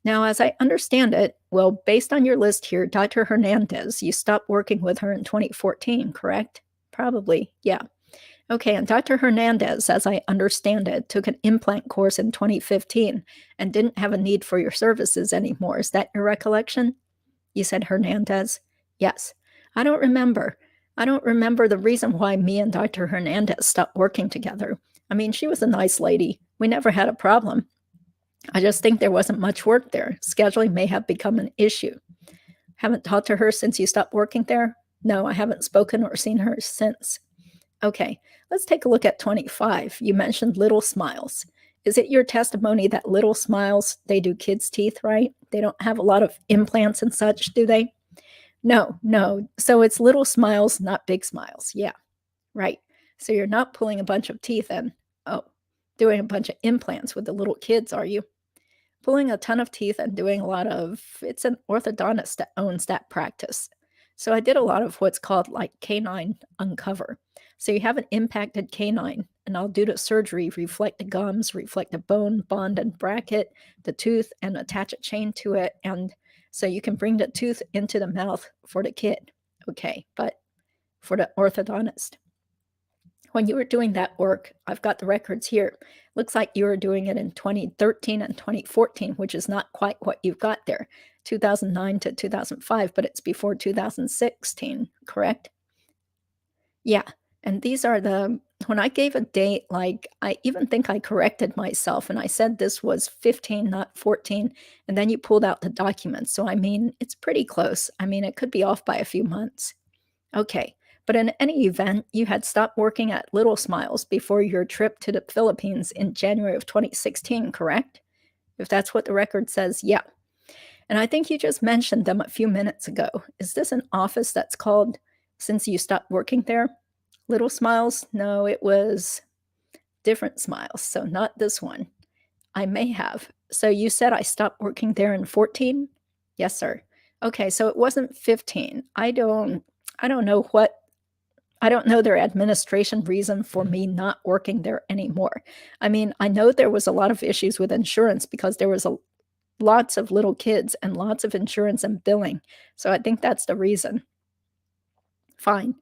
S1: Now, as I understand it, well, based on your list here, Dr. Hernandez, you stopped working with her in 2014, correct? Probably, yeah. Okay, and Dr. Hernandez, as I understand it, took an implant course in 2015 and didn't have a need for your services anymore. Is that your recollection? You said Hernandez? Yes. I don't remember the reason why me and Dr. Hernandez stopped working together. I mean, she was a nice lady. We never had a problem. I just think there wasn't much work there. Scheduling may have become an issue. Haven't talked to her since you stopped working there? No, I haven't spoken or seen her since. Okay, let's take a look at 25. You mentioned Little Smiles. Is it your testimony that Little Smiles, they do kids' teeth, right? They don't have a lot of implants and such, do they? No. So it's Little Smiles, not Big Smiles. Yeah, right. So you're not pulling a bunch of teeth and, doing a bunch of implants with the little kids, are you? Pulling a ton of teeth and doing it's an orthodontist that owns that practice. So I did a lot of what's called like canine uncover. So you have an impacted canine, and I'll do the surgery, reflect the gums, reflect the bone, bond and bracket the tooth, and attach a chain to it, and so you can bring the tooth into the mouth for the kid. Okay, but for the orthodontist. When you were doing that work, I've got the records here. Looks like you were doing it in 2013 and 2014, which is not quite what you've got there. 2009 to 2005, but it's before 2016, correct? Yeah, and these are when I gave a date, like, I even think I corrected myself, and I said this was 15, not 14, and then you pulled out the documents. So, I mean, it's pretty close. I mean, it could be off by a few months. Okay, but in any event, you had stopped working at Little Smiles before your trip to the Philippines in January of 2016, correct? If that's what the record says, yeah. And I think you just mentioned them a few minutes ago. Is this an office that's called since you stopped working there? Little Smiles? No, it was Different Smiles, so not this one. I may have. So you said I stopped working there in 14? Yes, sir. Okay, so it wasn't 15. I don't know their administration reason for me not working there anymore. I mean, I know there was a lot of issues with insurance because there was lots of little kids and lots of insurance and billing. So I think that's the reason. Fine.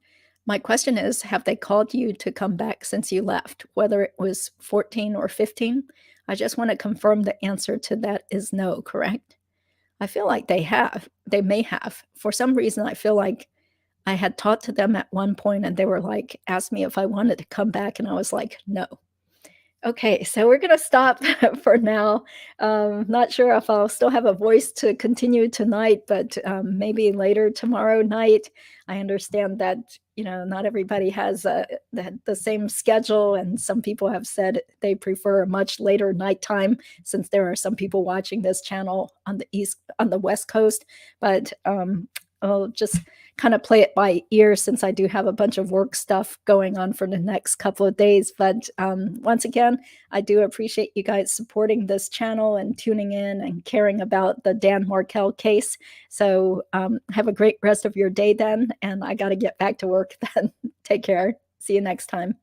S1: My question is, have they called you to come back since you left, whether it was 14 or 15? I just want to confirm the answer to that is no, correct? I feel like they have. They may have. For some reason, I feel like I had talked to them at one point and they were like, asked me if I wanted to come back. And I was like, no. Okay, so we're going to stop for now. Not sure if I'll still have a voice to continue tonight, but maybe later tomorrow night. I understand that, not everybody has the same schedule, and some people have said they prefer a much later nighttime since there are some people watching this channel on the West Coast. But I'll just kind of play it by ear since I do have a bunch of work stuff going on for the next couple of days. But once again, I do appreciate you guys supporting this channel and tuning in and caring about the Dan Markel case. So have a great rest of your day then, and I got to get back to work then. Take care. See you next time.